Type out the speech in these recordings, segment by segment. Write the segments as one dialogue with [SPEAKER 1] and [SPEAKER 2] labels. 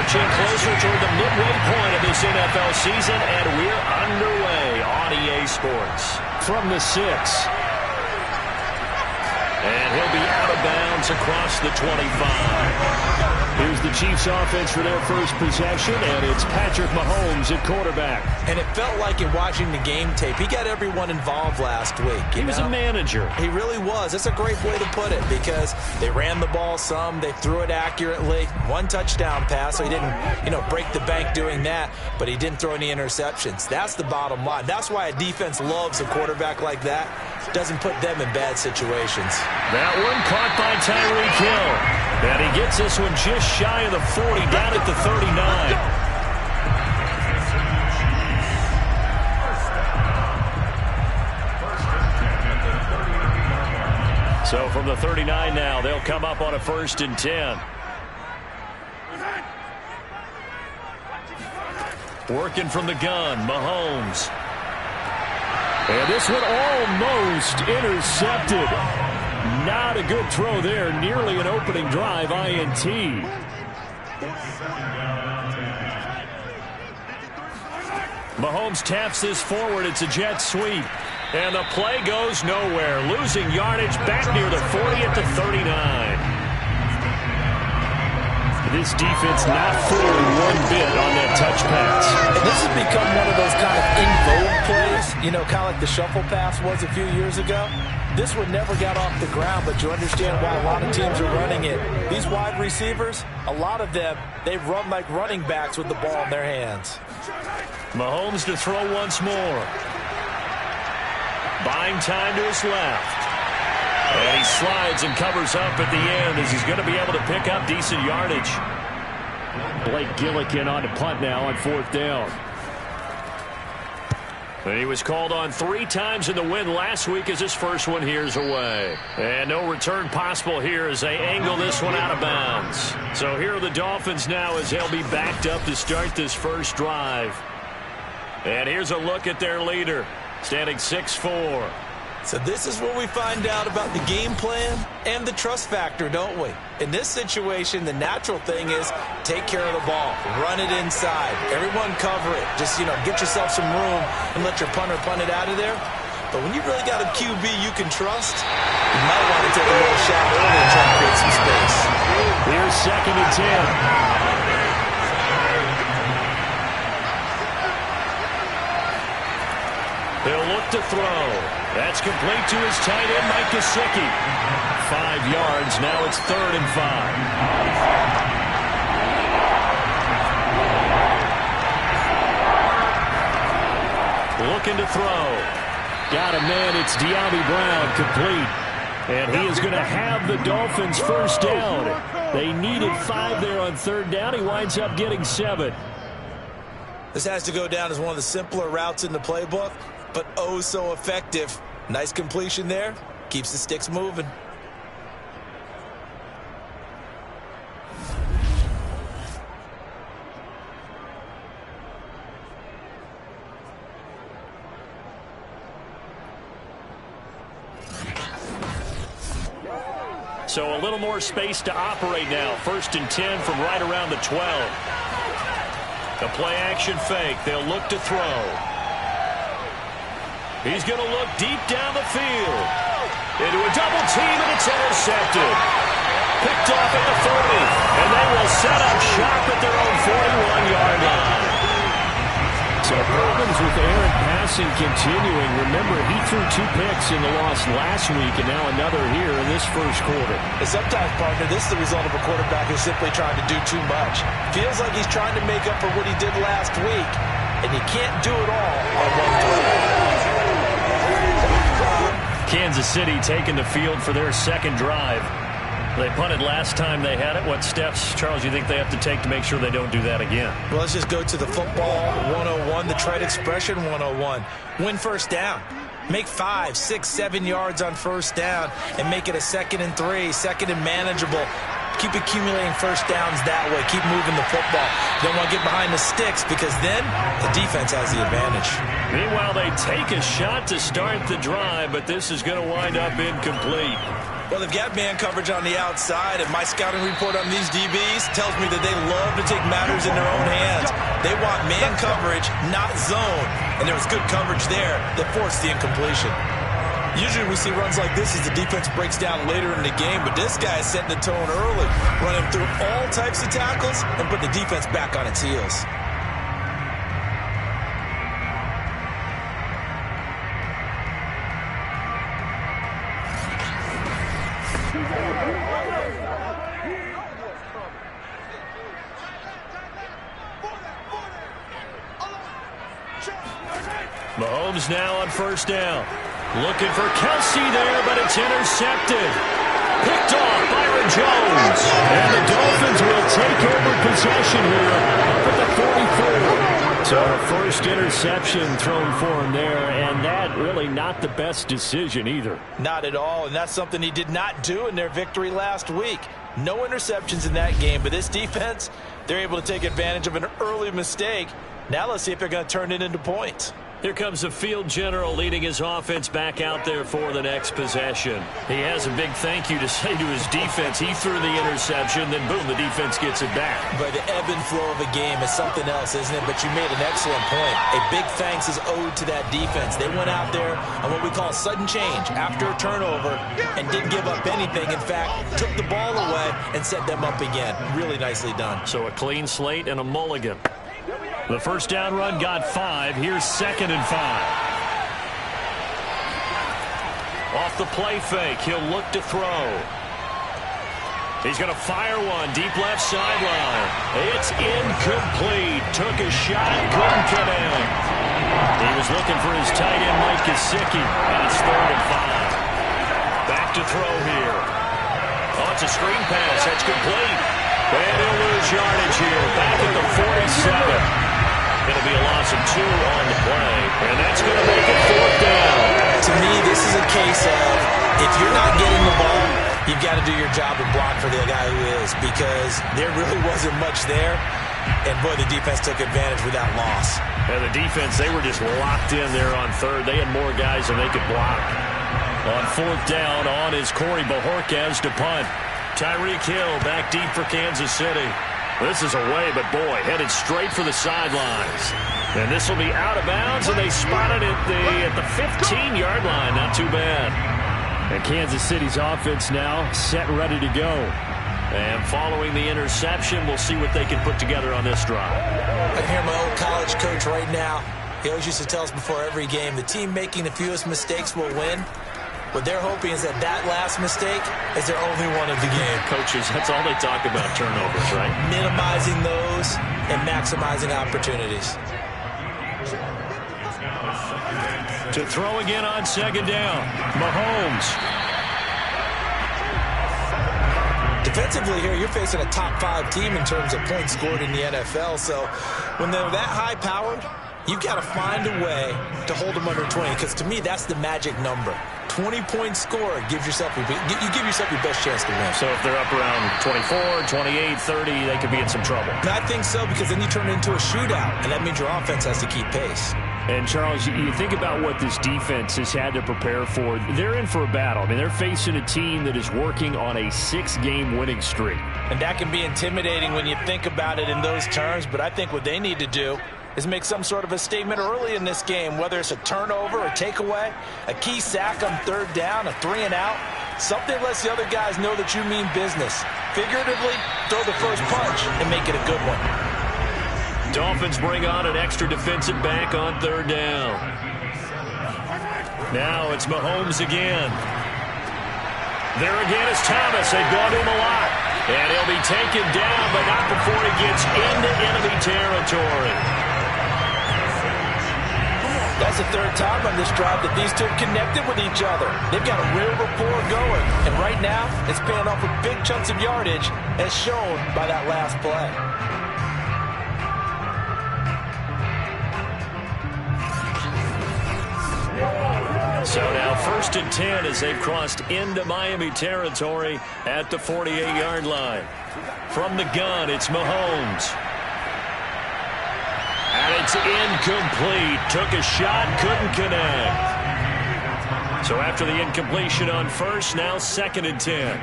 [SPEAKER 1] inching closer toward the midway point of this NFL season, and we're underway on EA Sports. From the 6. And he'll be out of bounds across the 25. Here's the Chiefs offense for their first possession, and it's Patrick Mahomes at quarterback.
[SPEAKER 2] And it felt like in watching the game tape, he got everyone involved last week.
[SPEAKER 1] He was a manager.
[SPEAKER 2] He really was. That's a great way to put it because they ran the ball some, they threw it accurately. 1 touchdown pass, so he didn't, break the bank doing that, but he didn't throw any interceptions. That's the bottom line. That's why a defense loves a quarterback like that. Doesn't put them in bad situations.
[SPEAKER 1] That one caught by Tyreek Hill. And he gets this one just shy of the 40, down at the 39. So from the 39 now, they'll come up on a 1st and 10. Working from the gun, Mahomes. And this one almost intercepted. Not a good throw there. Nearly an opening drive, INT. Mahomes taps this forward. It's a jet sweep. And the play goes nowhere. Losing yardage back near the 40 at the 39. This defense not fooling one bit on that touch pass.
[SPEAKER 2] And this has become one of those kind of in vogue plays, kind of like the shuffle pass was a few years ago. This one never got off the ground, but you understand why a lot of teams are running it. These wide receivers, a lot of them, they run like running backs with the ball in their hands.
[SPEAKER 1] Mahomes to throw once more. Buying time to his left. And he slides and covers up at the end as he's going to be able to pick up decent yardage. Blake Gillikin on to punt now on 4th down. And he was called on 3 times in the win last week as his first one here's away. And no return possible here as they angle this one out of bounds. So here are the Dolphins now as they'll be backed up to start this first drive. And here's a look at their leader, standing 6'4".
[SPEAKER 2] So this is where we find out about the game plan and the trust factor, don't we? In this situation, the natural thing is take care of the ball, run it inside, everyone cover it. Just, get yourself some room and let your punter punt it out of there. But when you really got a QB you can trust, you might want to take a little shot early and try to create some space.
[SPEAKER 1] Here's 2nd and 10. They'll look to throw. That's complete to his tight end, Mike Gesicki. 5 yards. Now it's 3rd and 5. Looking to throw. Got a man. It's De'Ami Brown, complete. And he is going to have the Dolphins first down. They needed 5 there on 3rd down. He winds up getting 7.
[SPEAKER 2] This has to go down as one of the simpler routes in the playbook, but oh so effective. Nice completion there. Keeps the sticks moving.
[SPEAKER 1] So a little more space to operate now. 1st and 10 from right around the 12. A play action fake. They'll look to throw. He's going to look deep down the field. Into a double team, and it's intercepted. Picked off at the 40. And they will set up shop at their own 41-yard line. So problems with errant passing continuing. Remember, he threw 2 picks in the loss last week, and now another here in this first quarter.
[SPEAKER 2] And sometimes, partner, this is the result of a quarterback who's simply trying to do too much. Feels like he's trying to make up for what he did last week, and you can't do it all on one throw.
[SPEAKER 1] Kansas City taking the field for their 2nd drive. They punted last time they had it. What steps, Charles, you think they have to take to make sure they don't do that again?
[SPEAKER 2] Well, let's just go to the football 101, the trade expression 101. Win first down. Make 5, 6, 7 yards on first down and make it a 2nd and 3, 2nd and manageable. Keep accumulating first downs that way. Keep moving the football. You don't want to get behind the sticks because then the defense has the advantage.
[SPEAKER 1] Meanwhile, they take a shot to start the drive, but this is going to wind up incomplete.
[SPEAKER 2] Well, they've got man coverage on the outside, and my scouting report on these DBs tells me that they love to take matters in their own hands. They want man coverage, not zone. And there was good coverage there that forced the incompletion. Usually we see runs like this as the defense breaks down later in the game, but this guy is setting the tone early, running through all types of tackles and put the defense back on its heels.
[SPEAKER 1] Mahomes now on first down. Looking for Kelsey there, but it's intercepted. Picked off Byron Jones. And the Dolphins will take over possession here up at the 44. So a first interception thrown for him there, and that really not the best decision either.
[SPEAKER 2] Not at all, and that's something he did not do in their victory last week. No interceptions in that game, but this defense, they're able to take advantage of an early mistake. Now let's see if they're going to turn it into points.
[SPEAKER 1] Here comes the field general leading his offense back out there for the next possession. He has a big thank you to say to his defense. He threw the interception, then boom, the defense gets it back.
[SPEAKER 2] But the ebb and flow of a game is something else, isn't it? But you made an excellent point. A big thanks is owed to that defense. They went out there on what we call sudden change after a turnover and didn't give up anything. In fact, took the ball away and set them up again. Really nicely done.
[SPEAKER 1] So a clean slate and a mulligan. The first down run got 5. Here's 2nd and 5. Off the play fake, he'll look to throw. He's going to fire one deep left sideline. It's incomplete. Took a shot, couldn't connect. He was looking for his tight end, Mike Gesicki, and it's 3rd and 5. Back to throw here. Oh, it's a screen pass. That's complete. And he'll lose yardage here. Back at the 47. It'll be a loss of 2 on the play, and that's going to make it 4th down.
[SPEAKER 2] To me, this is a case of if you're not getting the ball, you've got to do your job and block for the guy who is, because there really wasn't much there, and boy, the defense took advantage with that loss.
[SPEAKER 1] And the defense, they were just locked in there on 3rd. They had more guys than they could block. On 4th down, on is Corey Bojorquez to punt. Tyreek Hill back deep for Kansas City. This is away, but boy, headed straight for the sidelines. And this will be out of bounds, and they spotted it at the 15-yard line. Not too bad. And Kansas City's offense now set and ready to go. And following the interception, we'll see what they can put together on this drive.
[SPEAKER 2] I hear my old college coach right now. He always used to tell us before every game, the team making the fewest mistakes will win. What they're hoping is that last mistake is their only one of the game.
[SPEAKER 1] Coaches, that's all they talk about, turnovers, right?
[SPEAKER 2] Minimizing those and maximizing opportunities.
[SPEAKER 1] To throw again on 2nd down, Mahomes.
[SPEAKER 2] Defensively here, you're facing a top 5 team in terms of points scored in the NFL. So when they're that high-powered, you've got to find a way to hold them under 20, because to me, that's the magic number. 20-point score gives yourself you give yourself your best chance to win.
[SPEAKER 1] So if they're up around 24, 28, 30, they could be in some trouble.
[SPEAKER 2] And I think so, because then you turn it into a shootout, and that means your offense has to keep pace.
[SPEAKER 1] And, Charles, you think about what this defense has had to prepare for. They're in for a battle. I mean, they're facing a team that is working on a 6-game winning streak.
[SPEAKER 2] And that can be intimidating when you think about it in those terms, but I think what they need to do is make some sort of a statement early in this game, whether it's a turnover, a takeaway, a key sack on 3rd down, a 3-and-out. Something lets the other guys know that you mean business. Figuratively, throw the first punch and make it a good one.
[SPEAKER 1] Dolphins bring on an extra defensive back on 3rd down. Now it's Mahomes again. There again is Thomas. They've gone to him a lot. And he'll be taken down, but not before he gets into enemy territory.
[SPEAKER 2] That's the 3rd time on this drive that these two have connected with each other. They've got a real rapport going. And right now, it's paying off with big chunks of yardage, as shown by that last play.
[SPEAKER 1] So now 1st and 10 as they've crossed into Miami territory at the 48-yard line. From the gun, it's Mahomes. And it's incomplete. Took a shot, couldn't connect. So after the incompletion on first, now 2nd and 10.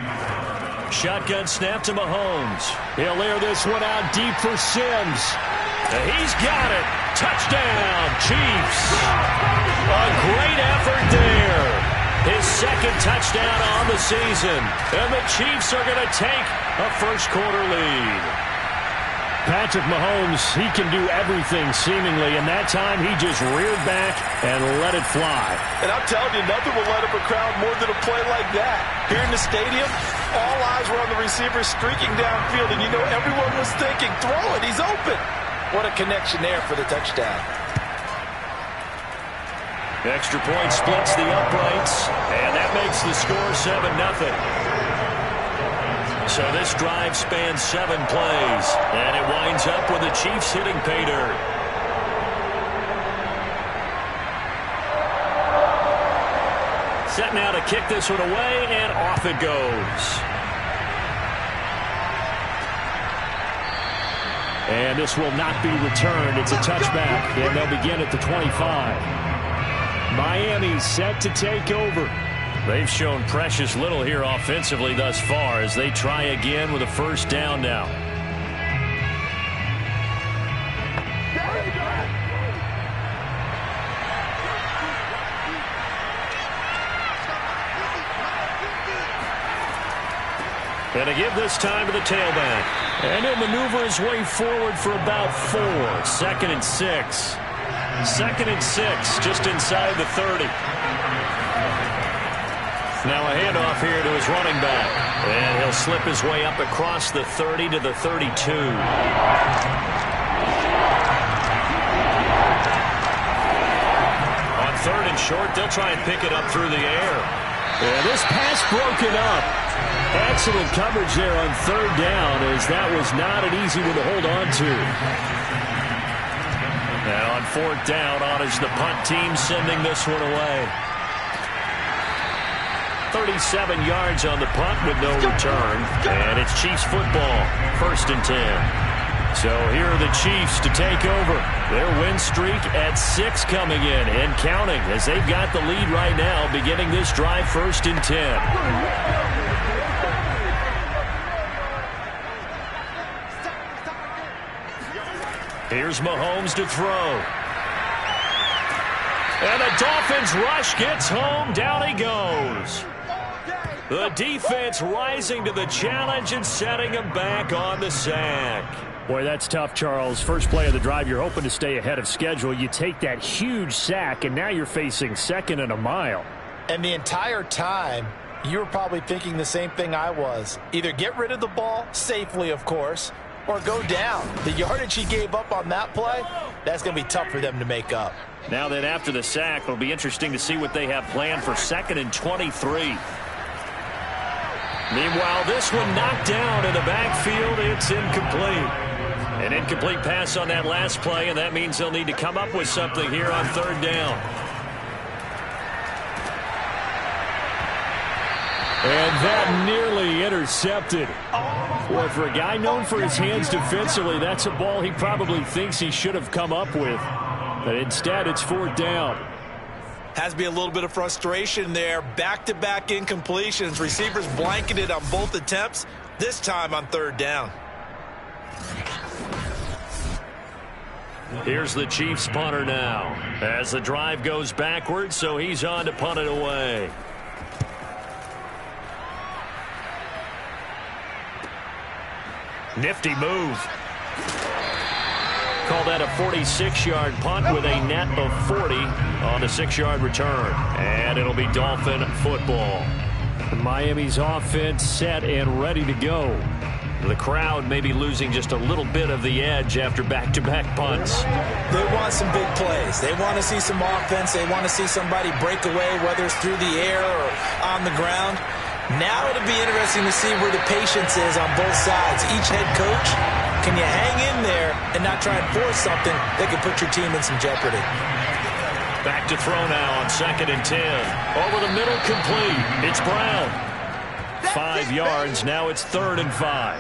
[SPEAKER 1] Shotgun snap to Mahomes. He'll air this one out deep for Sims. He's got it. Touchdown, Chiefs. A great effort there. His 2nd touchdown on the season. And the Chiefs are going to take a first-quarter lead. Patrick Mahomes, he can do everything seemingly, and that time he just reared back and let it fly.
[SPEAKER 2] And I'm telling you, nothing will light up a crowd more than a play like that. Here in the stadium, all eyes were on the receiver streaking downfield, and you know everyone was thinking, throw it, he's open. What a connection there for the touchdown.
[SPEAKER 1] Extra point splits the uprights, and that makes the score 7-0. So this drive spans 7 plays, and it winds up with the Chiefs hitting pay dirt. Set now to kick this one away, and off it goes. And this will not be returned. It's a touchback, and they'll begin at the 25. Miami set to take over. They've shown precious little here offensively thus far as they try again with a first down now. And to give this time to the tailback. And he'll maneuver his way forward for about 4. 2nd and 6. 2nd and 6, just inside the 30. Now a handoff here to his running back. And he'll slip his way up across the 30 to the 32. On 3rd and short, they'll try and pick it up through the air. And this pass broken up. Excellent coverage there on 3rd down, as that was not an easy one to hold on to. Now on 4th down, on is the punt team sending this one away. 37 yards on the punt with no return. And it's Chiefs football, 1st and 10. So here are the Chiefs to take over. Their win streak at 6 coming in and counting, as they've got the lead right now beginning this drive 1st and 10. Here's Mahomes to throw. And the Dolphins rush gets home. Down he goes. The defense rising to the challenge and setting him back on the sack. Boy, that's tough, Charles. First play of the drive, you're hoping to stay ahead of schedule. You take that huge sack, and now you're facing 2nd and a mile.
[SPEAKER 2] And the entire time, you were probably thinking the same thing I was. Either get rid of the ball, safely, of course, or go down. The yardage he gave up on that play, that's going to be tough for them to make up.
[SPEAKER 1] Now then, after the sack, it'll be interesting to see what they have planned for 2nd and 23. Meanwhile, this one knocked down in the backfield. It's incomplete. An incomplete pass on that last play, and that means they'll need to come up with something here on 3rd down. And that nearly intercepted. Boy, for a guy known for his hands defensively, that's a ball he probably thinks he should have come up with. But instead, it's 4th down.
[SPEAKER 2] Has to be a little bit of frustration there. Back-to-back incompletions. Receivers blanketed on both attempts, this time on 3rd down.
[SPEAKER 1] Here's the Chiefs punter now. As the drive goes backwards, so he's on to punt it away. Nifty move. Call that a 46-yard punt with a net of 40 on a 6-yard return. And it'll be Dolphin football. Miami's offense set and ready to go. The crowd may be losing just a little bit of the edge after back-to-back punts.
[SPEAKER 2] They want some big plays. They want to see some offense. They want to see somebody break away, whether it's through the air or on the ground. Now it'll be interesting to see where the patience is on both sides. Each head coach, can you hang in there and not try and force something that could put your team in some jeopardy?
[SPEAKER 1] Back to throw now on 2nd and 10. Over the middle, complete. It's Brown. 5 yards. Now it's 3rd and 5.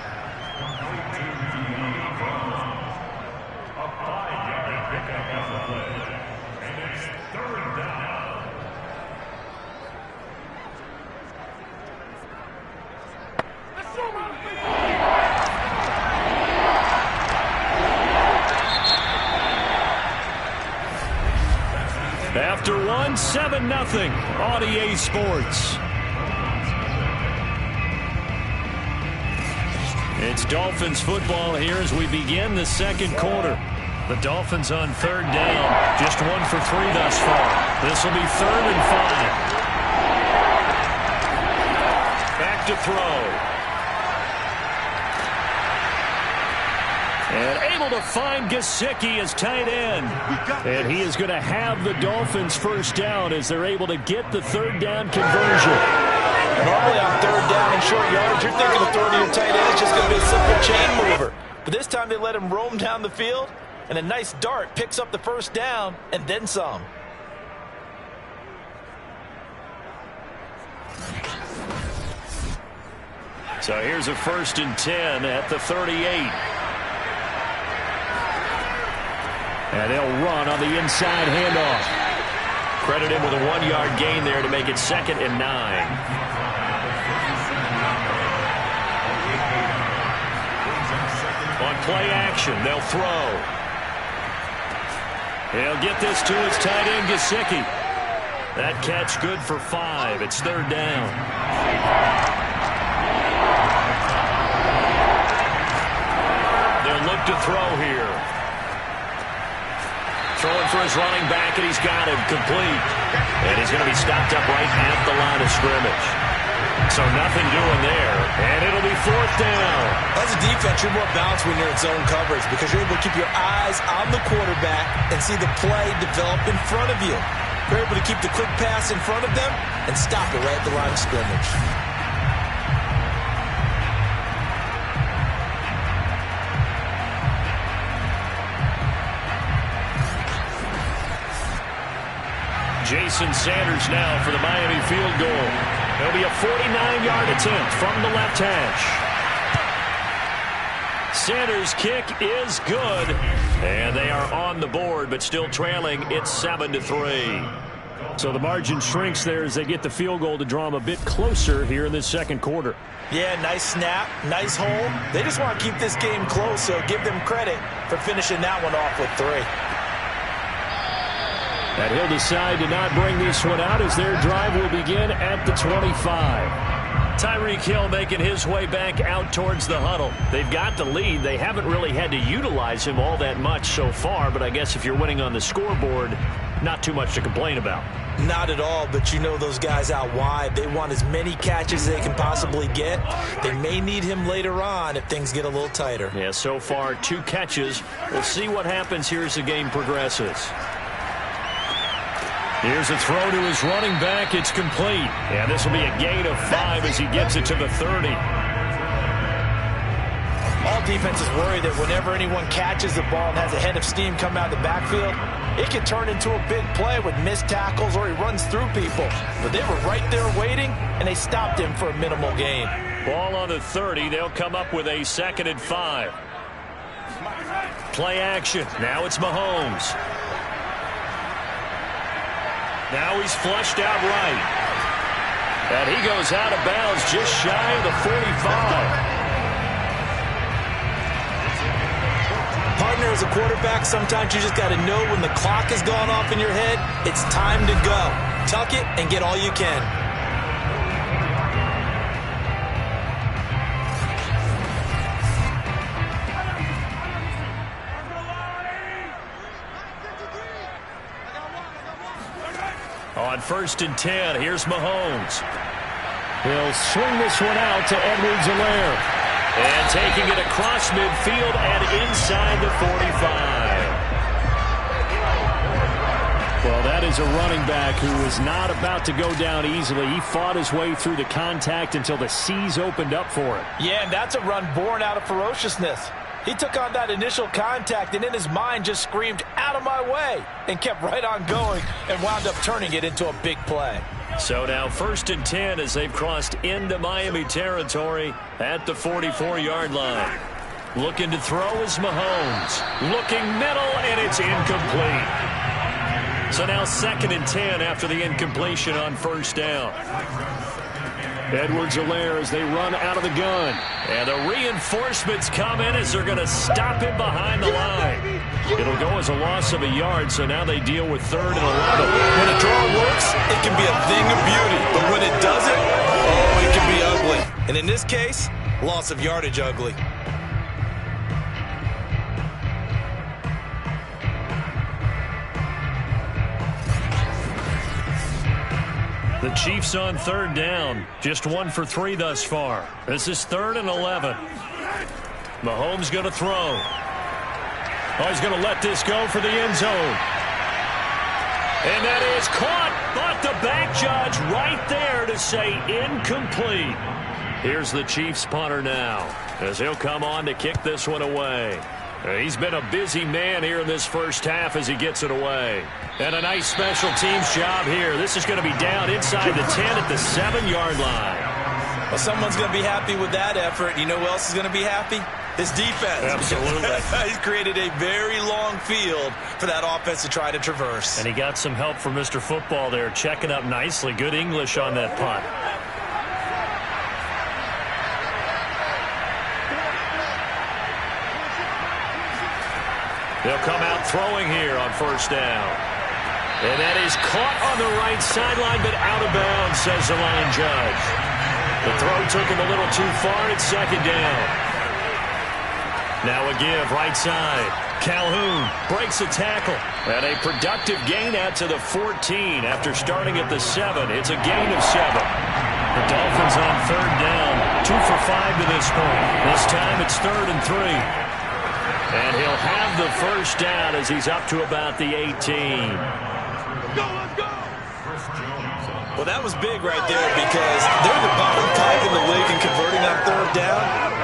[SPEAKER 1] leading 7-0 on EA Sports. It's Dolphins football here as we begin the second quarter. The Dolphins on third down. Just 1 for 3 thus far. This will be 3rd and 5. Back to throw. And able to find Gesicki as tight end. And he is going to have the Dolphins first down as they're able to get the third down conversion.
[SPEAKER 2] Normally on third down and short yards, you're thinking of throwing to your tight end. It's just going to be a simple chain mover. But this time they let him roam down the field, and a nice dart picks up the first down and then some.
[SPEAKER 1] So here's a 1st and 10 at the 38. And they'll run on the inside handoff. Credit him with a 1-yard gain there to make it 2nd and 9. On play action, they'll throw. He'll get this to his tight end, Gesicki. That catch good for 5. It's 3rd down. They'll look to throw here. Throwing for his running back, and he's got him complete. And he's going to be stopped up right at the line of scrimmage. So nothing doing there, and it'll be 4th down.
[SPEAKER 2] As a defense, you're more balanced when you're in zone coverage because you're able to keep your eyes on the quarterback and see the play develop in front of you. You're able to keep the quick pass in front of them and stop it right at the line of scrimmage.
[SPEAKER 1] Jason Sanders now for the Miami field goal. It'll be a 49-yard attempt from the left hash. Sanders' kick is good. And they are on the board, but still trailing. It's 7-3. So the margin shrinks there as they get the field goal to draw them a bit closer here in this second quarter.
[SPEAKER 2] Yeah, nice snap, nice hole. They just want to keep this game close, so give them credit for finishing that one off with 3.
[SPEAKER 1] And he'll decide to not bring this one out as their drive will begin at the 25. Tyreek Hill making his way back out towards the huddle. They've got the lead. They haven't really had to utilize him all that much so far, but I guess if you're winning on the scoreboard, not too much to complain about.
[SPEAKER 2] Not at all, but you know those guys out wide. They want as many catches as they can possibly get. They may need him later on if things get a little tighter.
[SPEAKER 1] Yeah, so far 2 catches. We'll see what happens here as the game progresses. Here's a throw to his running back. It's complete. And this will be a gain of 5 as he gets it to the 30.
[SPEAKER 2] All defenses worry that whenever anyone catches the ball and has a head of steam come out of the backfield, it can turn into a big play with missed tackles or he runs through people. But they were right there waiting, and they stopped him for a minimal gain.
[SPEAKER 1] Ball on the 30. They'll come up with a 2nd and 5. Play action. Now it's Mahomes. Now he's flushed out right. And he goes out of bounds just shy of the 45.
[SPEAKER 2] Partner, as a quarterback, sometimes you just got to know when the clock has gone off in your head, it's time to go. Tuck it and get all you can.
[SPEAKER 1] On 1st and 10, here's Mahomes. He'll swing this one out to Edwards-Helaire. And taking it across midfield and inside the 45. Well, that is a running back who is not about to go down easily. He fought his way through the contact until the seas opened up for him.
[SPEAKER 2] Yeah, and that's a run born out of ferociousness. He took on that initial contact and in his mind just screamed, "Out of my way," and kept right on going and wound up turning it into a big play.
[SPEAKER 1] So now 1st and 10 as they've crossed into Miami territory at the 44-yard line. Looking to throw is Mahomes. Looking middle, and it's incomplete. So now 2nd and 10 after the incompletion on 1st down. Edwards-Helaire as they run out of the gun. And the reinforcements come in as they're going to stop him behind the line. It'll go as a loss of a yard, so now they deal with 3rd and 11.
[SPEAKER 2] When a draw works, it can be a thing of beauty. But when it doesn't, oh, it can be ugly. And in this case, loss of yardage ugly.
[SPEAKER 1] The Chiefs on 3rd down. Just 1 for 3 thus far. This is 3rd and 11. Mahomes going to throw. Oh, he's going to let this go for the end zone. And that is caught, but the back judge right there to say incomplete. Here's the Chiefs punter now, as he'll come on to kick this one away. He's been a busy man here in this first half as he gets it away. And a nice special teams job here. This is going to be down inside the 10 at the 7-yard line.
[SPEAKER 2] Well, someone's going to be happy with that effort. You know who else is going to be happy? His defense.
[SPEAKER 1] Absolutely.
[SPEAKER 2] He's created a very long field for that offense to try to traverse.
[SPEAKER 1] And he got some help from Mr. Football there, checking up nicely. Good English on that punt. They'll come out throwing here on 1st down. And that is caught on the right sideline, but out of bounds, says the line judge. The throw took him a little too far. It's 2nd down. Now a give, right side. Calhoun breaks a tackle. And a productive gain out to the 14 after starting at the 7. It's a gain of 7. The Dolphins on 3rd down. 2 for 5 to this point. This time it's 3rd and 3. And he'll have the 1st down as he's up to about the 18.
[SPEAKER 2] Well, that was big right there because they're the bottom 5 in the league in converting on 3rd down.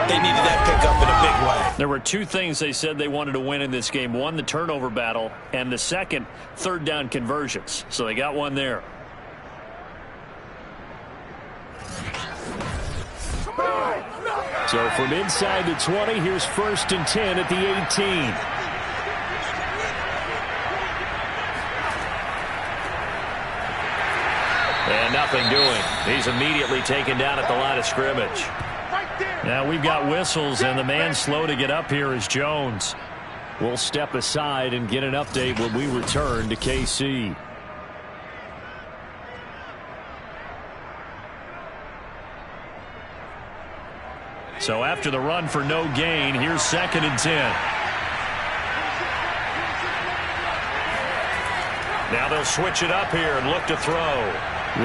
[SPEAKER 2] They needed that pickup in a big way.
[SPEAKER 1] There were 2 things they said they wanted to win in this game. One, the turnover battle, and the second, 3rd down conversions. So they got one there. So from inside the 20, here's 1st and 10 at the 18. And nothing doing. He's immediately taken down at the line of scrimmage. Now we've got whistles, and the man slow to get up here is Jones. We'll step aside and get an update when we return to KC. So after the run for no gain, here's 2nd and 10. Now they'll switch it up here and look to throw.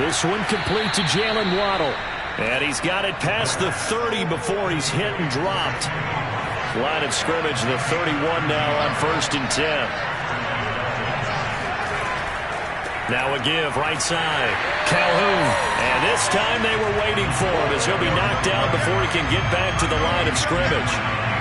[SPEAKER 1] This one complete to Jalen Waddle. And he's got it past the 30 before he's hit and dropped. Line of scrimmage, the 31 now on 1st and 10. Now a give, right side. Calhoun. And this time they were waiting for him as he'll be knocked down before he can get back to the line of scrimmage.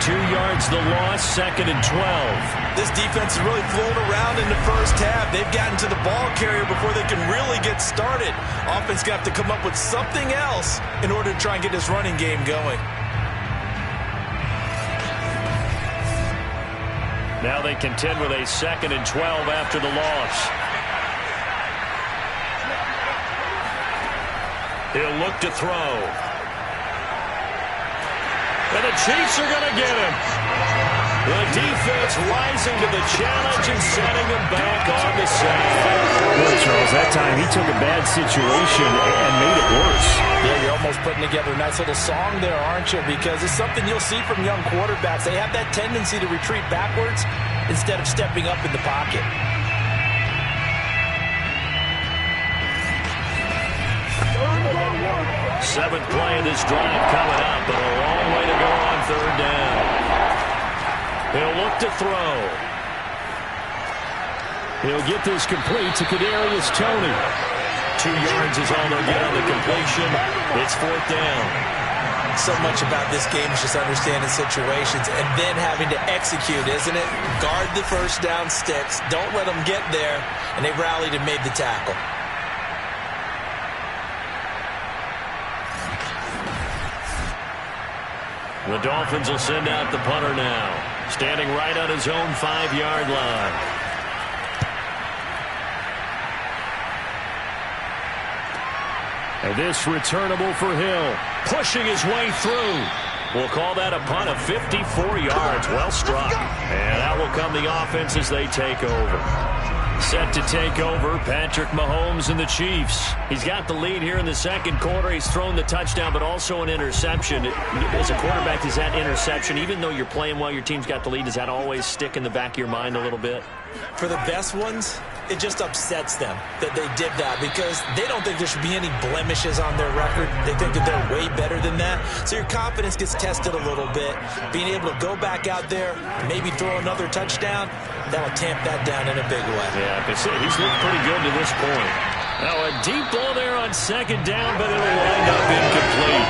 [SPEAKER 1] 2 yards the loss, 2nd and 12.
[SPEAKER 2] This defense is really flown around in the first half. They've gotten to the ball carrier before they can really get started. Offense got to come up with something else in order to try and get this running game going.
[SPEAKER 1] Now they contend with a 2nd and 12 after the loss. He'll look to throw. And the Chiefs are going to get him. The defense rising to the challenge and setting him back on the side.
[SPEAKER 3] Well, Charles, that time he took a bad situation and made it worse.
[SPEAKER 2] Yeah, you're almost putting together a nice little song there, aren't you? Because it's something you'll see from young quarterbacks. They have that tendency to retreat backwards instead of stepping up in the pocket.
[SPEAKER 1] Seventh play of this drive coming up, but a long way to go on 3rd down. He'll look to throw. He'll get this complete to Kadarius Toney. 2 yards is all they'll get on the completion. It's 4th down.
[SPEAKER 2] So much about this game is just understanding situations and then having to execute, isn't it? Guard the first down sticks. Don't let them get there. And they rallied and made the tackle.
[SPEAKER 1] The Dolphins will send out the punter now, standing right on his own 5-yard line. And this returnable for Hill, pushing his way through. We'll call that a punt of 54 yards. Well struck. And out will come the offense as they take over. Set to take over, Patrick Mahomes and the Chiefs. He's got the lead here in the second quarter. He's thrown the touchdown, but also an interception. As a quarterback, does that interception, even though you're playing while your team's got the lead, does that always stick in the back of your mind a little bit?
[SPEAKER 2] For the best ones, it just upsets them that they did that because they don't think there should be any blemishes on their record. They think that they're way better than that. So your confidence gets tested a little bit. Being able to go back out there, maybe throw another touchdown, that'll tamp that down in a big way.
[SPEAKER 1] Yeah, he's looked pretty good to this point. Now a deep ball there on second down, but it'll wind up incomplete.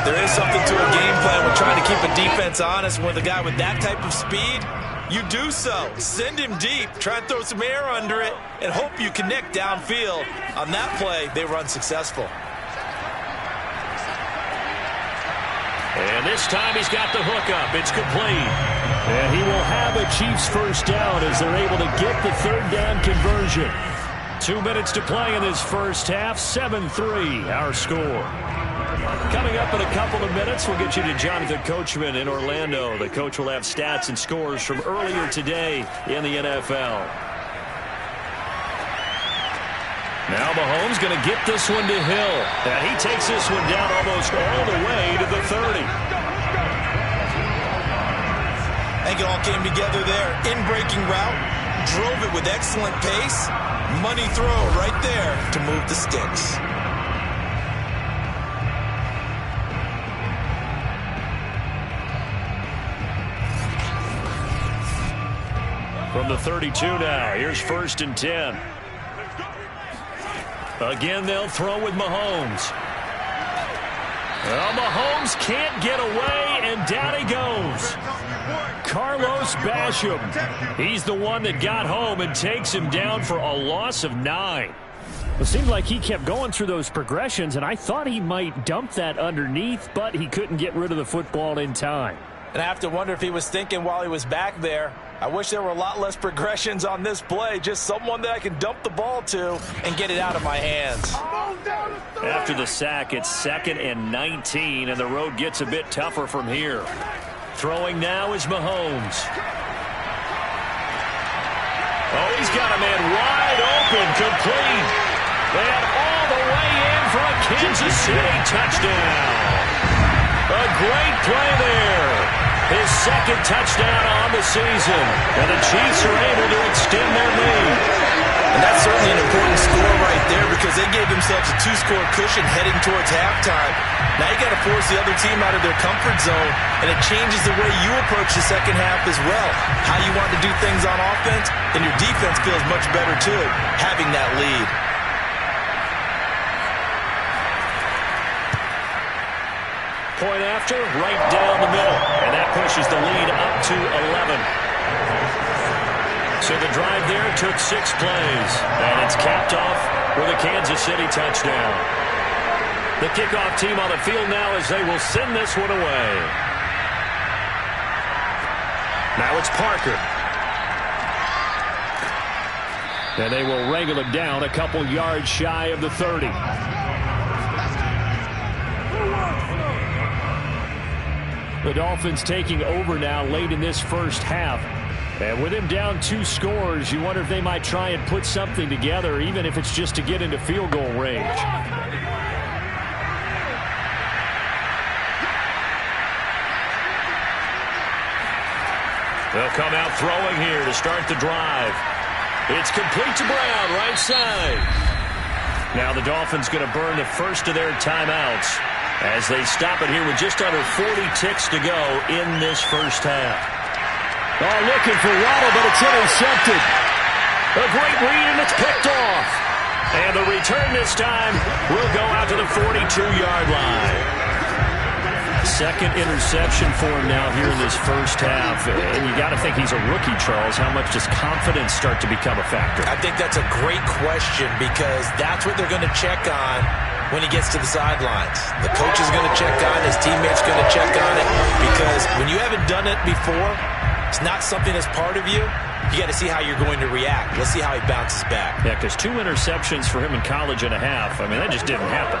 [SPEAKER 2] There is something to a game plan with trying to keep a defense honest with a guy with that type of speed. You do so. Send him deep. Try and throw some air under it and hope you connect downfield. On that play, they were unsuccessful.
[SPEAKER 1] And this time he's got the hookup. It's complete. And he will have a Chiefs first down as they're able to get the third down conversion. 2 minutes to play in this first half. 7-3 our score. Coming up in a couple of minutes, we'll get you to Jonathan Coachman in Orlando. The coach will have stats and scores from earlier today in the NFL. Now Mahomes going to get this one to Hill. And he takes this one down almost all the way to the 30.
[SPEAKER 2] I think it all came together there. In-breaking route, drove it with excellent pace. Money throw right there to move the sticks.
[SPEAKER 1] From the 32 now, here's 1st and 10. Again, they'll throw with Mahomes. Well, Mahomes can't get away, and down he goes. Carlos Basham. He's the one that got home and takes him down for a loss of 9.
[SPEAKER 3] It seemed like he kept going through those progressions, and I thought he might dump that underneath, but he couldn't get rid of the football in time.
[SPEAKER 2] And I have to wonder if he was thinking while he was back there, I wish there were a lot less progressions on this play. Just someone that I can dump the ball to and get it out of my hands.
[SPEAKER 1] After the sack, it's 2nd and 19, and the road gets a bit tougher from here. Throwing now is Mahomes. Oh, he's got a man wide open, complete. And all the way in for a Kansas City touchdown. A great play there. His 2nd touchdown on the season. And the Chiefs are able to extend their lead.
[SPEAKER 2] And that's certainly an important score right there because they gave themselves a 2-score cushion heading towards halftime. Now you got to force the other team out of their comfort zone, and it changes the way you approach the second half as well. How you want to do things on offense, and your defense feels much better too, having that lead.
[SPEAKER 1] Point after, right down the middle. And that pushes the lead up to 11. So the drive there took 6 plays. And it's capped off with a Kansas City touchdown. The kickoff team on the field now as they will send this one away. Now it's Parker. And they will wrangle him down a couple yards shy of the 30. The Dolphins taking over now late in this first half. And with him down 2 scores, you wonder if they might try and put something together, even if it's just to get into field goal range. They'll come out throwing here to start the drive. It's complete to Brown, right side. Now the Dolphins going to burn the first of their timeouts as they stop it here with just under 40 ticks to go in this first half. Oh, looking for Waddle, but it's intercepted. A great read, and it's picked off. And the return this time will go out to the 42-yard line. 2nd interception for him now here in this first half. And you got to think he's a rookie, Charles. How much does confidence start to become a factor?
[SPEAKER 2] I think that's a great question because that's what they're going to check on when he gets to the sidelines. The coach is going to check on it. His teammates going to check on it because when you haven't done it before, it's not something that's part of you. You got to see how you're going to react. Let's see how he bounces back.
[SPEAKER 1] Yeah, because 2 interceptions for him in college and a half. I mean, that just didn't happen.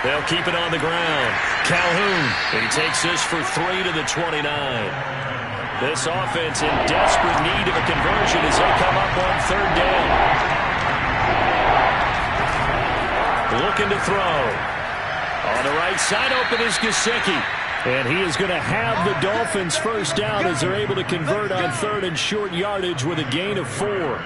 [SPEAKER 3] They'll keep it on the ground. Calhoun. He takes this for 3 to the 29. This offense in desperate need of a conversion as they come up on third down. Looking to throw. On the right side, open is Gesicki. And he is going to have the Dolphins first down as they're able to convert on third and short yardage with a gain of 4.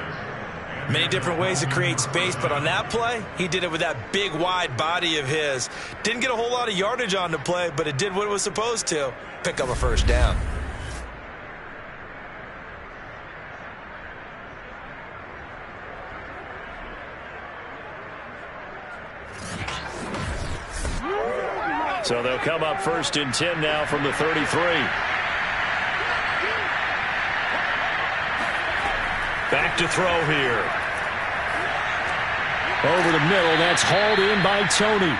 [SPEAKER 2] Many different ways to create space, but on that play, he did it with that big, wide body of his. Didn't get a whole lot of yardage on the play, but it did what it was supposed to. Pick up a first down.
[SPEAKER 3] So they'll come up first and 10 now from the 33. Back to throw here. Over the middle, that's hauled in by Tony.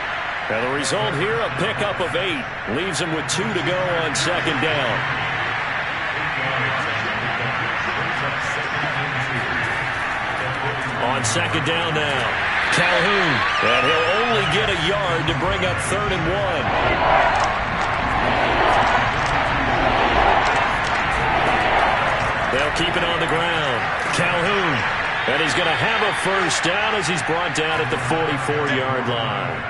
[SPEAKER 3] And the result here, a pickup of 8. Leaves him with 2 to go on second down. On second down now, Calhoun. And he'll only get a yard to bring up third and 1. They'll keep it on the ground. Calhoun. And he's going to have a first down as he's brought down at the 44-yard line.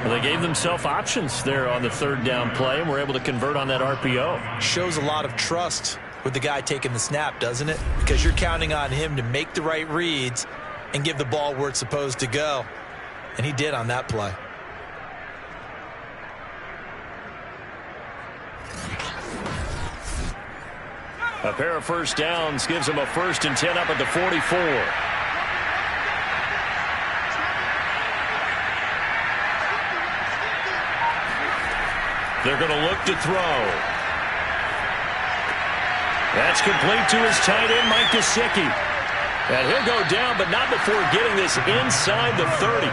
[SPEAKER 3] Well, they gave themselves options there on the third down play and were able to convert on that RPO.
[SPEAKER 2] Shows a lot of trust with the guy taking the snap, doesn't it? Because you're counting on him to make the right reads and give the ball where it's supposed to go. And he did on that play.
[SPEAKER 3] A pair of first downs gives them a first and 10 up at the 44. They're going to look to throw. That's complete to his tight end, Mike Gesicki. And he'll go down, but not before getting this inside the 30.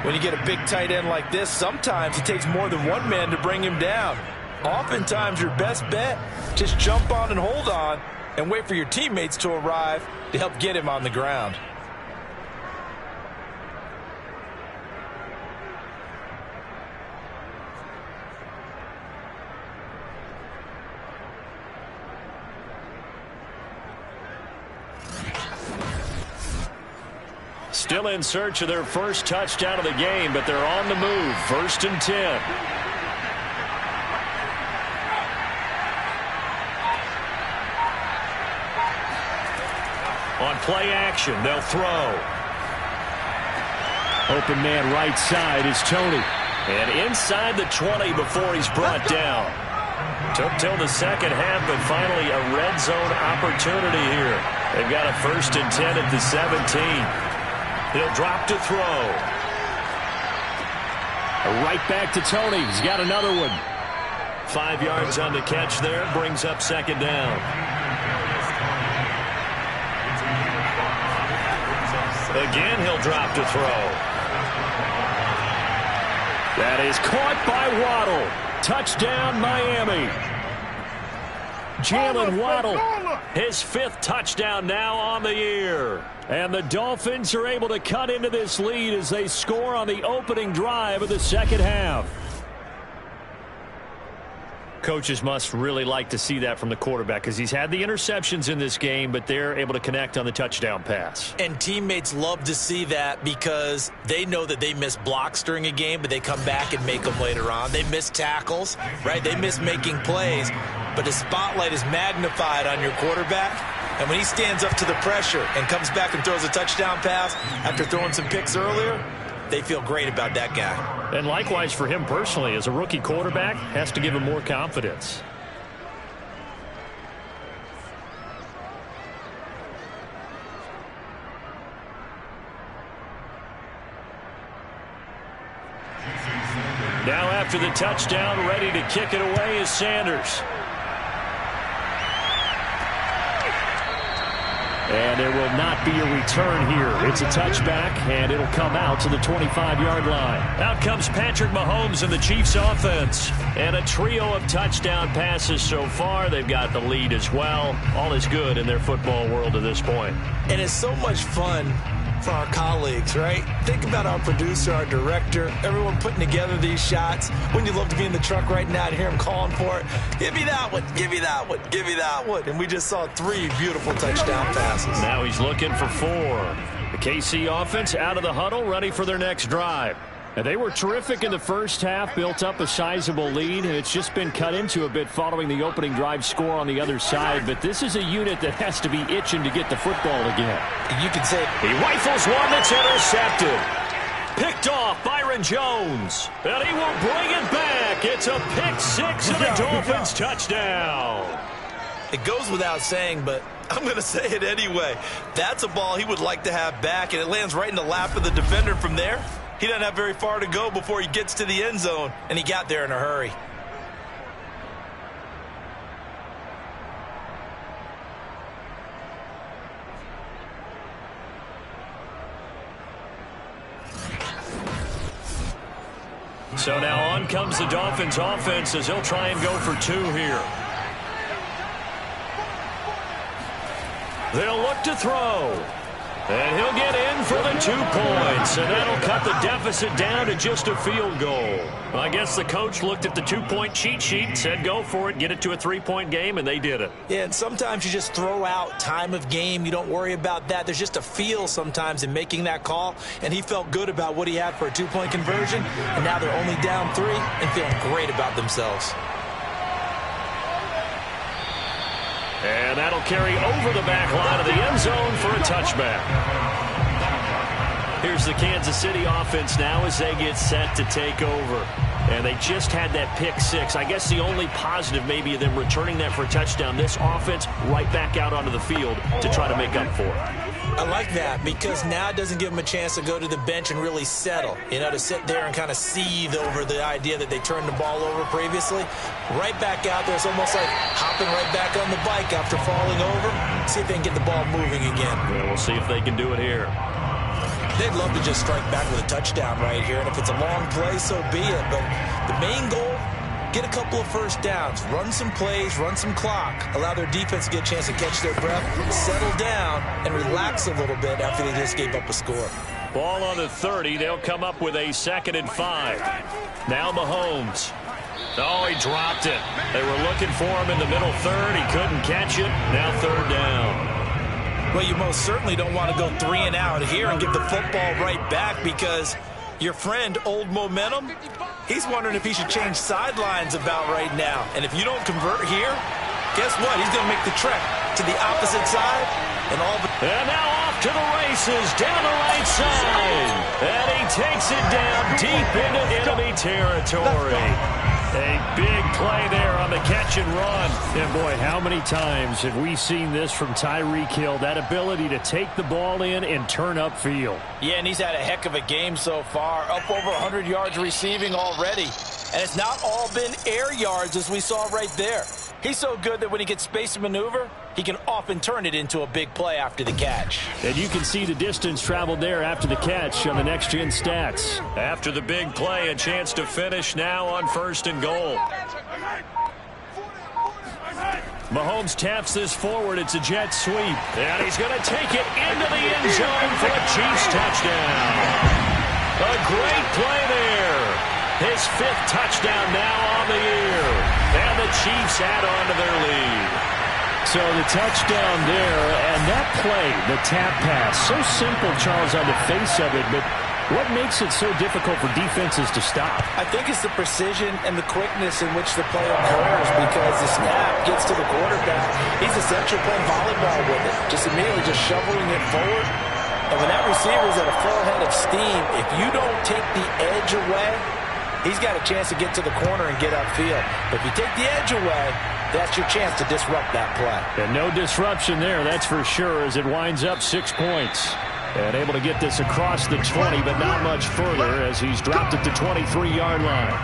[SPEAKER 2] When you get a big tight end like this, sometimes it takes more than one man to bring him down. Oftentimes, your best bet, just jump on and hold on and wait for your teammates to arrive to help get him on the ground.
[SPEAKER 3] Still in search of their first touchdown of the game, but they're on the move. First and 10. On play action, they'll throw. Open man right side is Tony. And inside the 20 before he's brought down. Took till the second half, but finally a red zone opportunity here. They've got a first and 10 at the 17. He'll drop to throw. Right back to Tony. He's got another one. 5 yards on the catch there. Brings up second down. Again, he'll drop to throw. That is caught by Waddle. Touchdown, Miami. Jalen Waddle, his 5th touchdown now on the year. And the Dolphins are able to cut into this lead as they score on the opening drive of the second half. Coaches must really like to see that from the quarterback because he's had the interceptions in this game, but they're able to connect on the touchdown pass.
[SPEAKER 2] And teammates love to see that because they know that they miss blocks during a game, but they come back and make them later on. They miss tackles, right? They miss making plays, but the spotlight is magnified on your quarterback. And when he stands up to the pressure and comes back and throws a touchdown pass after throwing some picks earlier, they feel great about that guy.
[SPEAKER 3] And likewise for him personally, as a rookie quarterback, has to give him more confidence. Now after the touchdown, ready to kick it away is Sanders. And there will not be a return here. It's a touchback, and it'll come out to the 25-yard line. Out comes Patrick Mahomes and the Chiefs offense. And a trio of touchdown passes so far. They've got the lead as well. All is good in their football world at this point.
[SPEAKER 2] And it's so much fun for our colleagues, right? Think about our producer, our director, everyone putting together these shots. Wouldn't you love to be in the truck right now and hear him calling for it? Give me that one, give me that one, give me that one. And we just saw 3 beautiful touchdown passes.
[SPEAKER 3] Now he's looking for 4. The KC offense out of the huddle, ready for their next drive. And they were terrific in the first half, built up a sizable lead, and it's just been cut into a bit following the opening drive score on the other side. But this is a unit that has to be itching to get the football again.
[SPEAKER 2] You can say
[SPEAKER 1] he rifles one that's intercepted. Picked off Byron Jones. And he will bring it back. It's a pick 6 and a Dolphins touchdown.
[SPEAKER 2] it goes without saying, but I'm going to say it anyway. That's a ball he would like to have back, and it lands right in the lap of the defender from there. He doesn't have very far to go before he gets to the end zone, and he got there in a hurry.
[SPEAKER 1] So now on comes the Dolphins offense as he'll try and go for 2 here. They'll look to throw. And he'll get in for the 2 points. And that'll cut the deficit down to just a field goal. Well, I guess the coach looked at the 2-point cheat sheet, said go for it, get it to a 3-point game, and they did it.
[SPEAKER 2] Yeah, and sometimes you just throw out time of game. You don't worry about that. There's just a feel sometimes in making that call. And he felt good about what he had for a 2-point conversion. And now they're only down 3 and feeling great about themselves.
[SPEAKER 1] And that'll carry over the back line of the end zone for a touchback. Here's the Kansas City offense now as they get set to take over. And they just had that pick 6. I guess the only positive maybe of them returning that for a touchdown. This offense right back out onto the field to try to make up for it.
[SPEAKER 2] I like that because now it doesn't give them a chance to go to the bench and really settle. You know, to sit there and kind of seethe over the idea that they turned the ball over previously. Right back out there. It's almost like hopping right back on the bike after falling over. See if they can get the ball moving again.
[SPEAKER 1] Well, we'll see if they can do it here.
[SPEAKER 2] They'd love to just strike back with a touchdown right here. And if it's a long play, so be it. But the main goal, get a couple of first downs, run some plays, run some clock, allow their defense to get a chance to catch their breath, settle down, and relax a little bit after they just gave up a score.
[SPEAKER 1] Ball on the 30. They'll come up with a 2nd and 5. Now Mahomes. Oh, he dropped it. They were looking for him in the middle third. He couldn't catch it. Now 3rd down.
[SPEAKER 2] Well, you most certainly don't want to go 3 and out here and give the football right back because your friend, Old Momentum, he's wondering if he should change sidelines about right now. And if you don't convert here, guess what? He's going to make the trek to the opposite side. And
[SPEAKER 1] now off to the races down the right side. And he takes it down deep into enemy territory. A big play there on the catch and run.
[SPEAKER 3] And boy, how many times have we seen this from Tyreek Hill? That ability to take the ball in and turn upfield.
[SPEAKER 2] Yeah, and he's had a heck of a game so far. Up over 100 yards receiving already. And it's not all been air yards as we saw right there. He's so good that when he gets space to maneuver, he can often turn it into a big play after the catch.
[SPEAKER 3] And you can see the distance traveled there after the catch on the next-gen stats.
[SPEAKER 1] After the big play, a chance to finish now on 1st and goal. Mahomes taps this forward. It's a jet sweep. And he's going to take it into the end zone for a Chiefs touchdown. A great play there. His 5th touchdown now on the year. And the Chiefs add on to their lead.
[SPEAKER 3] So the touchdown there, and that play, the tap pass, so simple, Charles, on the face of it, but what makes it so difficult for defenses to stop?
[SPEAKER 2] I think it's the precision and the quickness in which the play occurs because the snap gets to the quarterback. He's essentially playing volleyball with it, just immediately just shoveling it forward. And when that receiver's at a full head of steam, if you don't take the edge away, he's got a chance to get to the corner and get upfield. But if you take the edge away, that's your chance to disrupt that play.
[SPEAKER 3] And no disruption there, that's for sure, as it winds up 6 points. And able to get this across the 20, but not much further as he's dropped at the 23-yard line.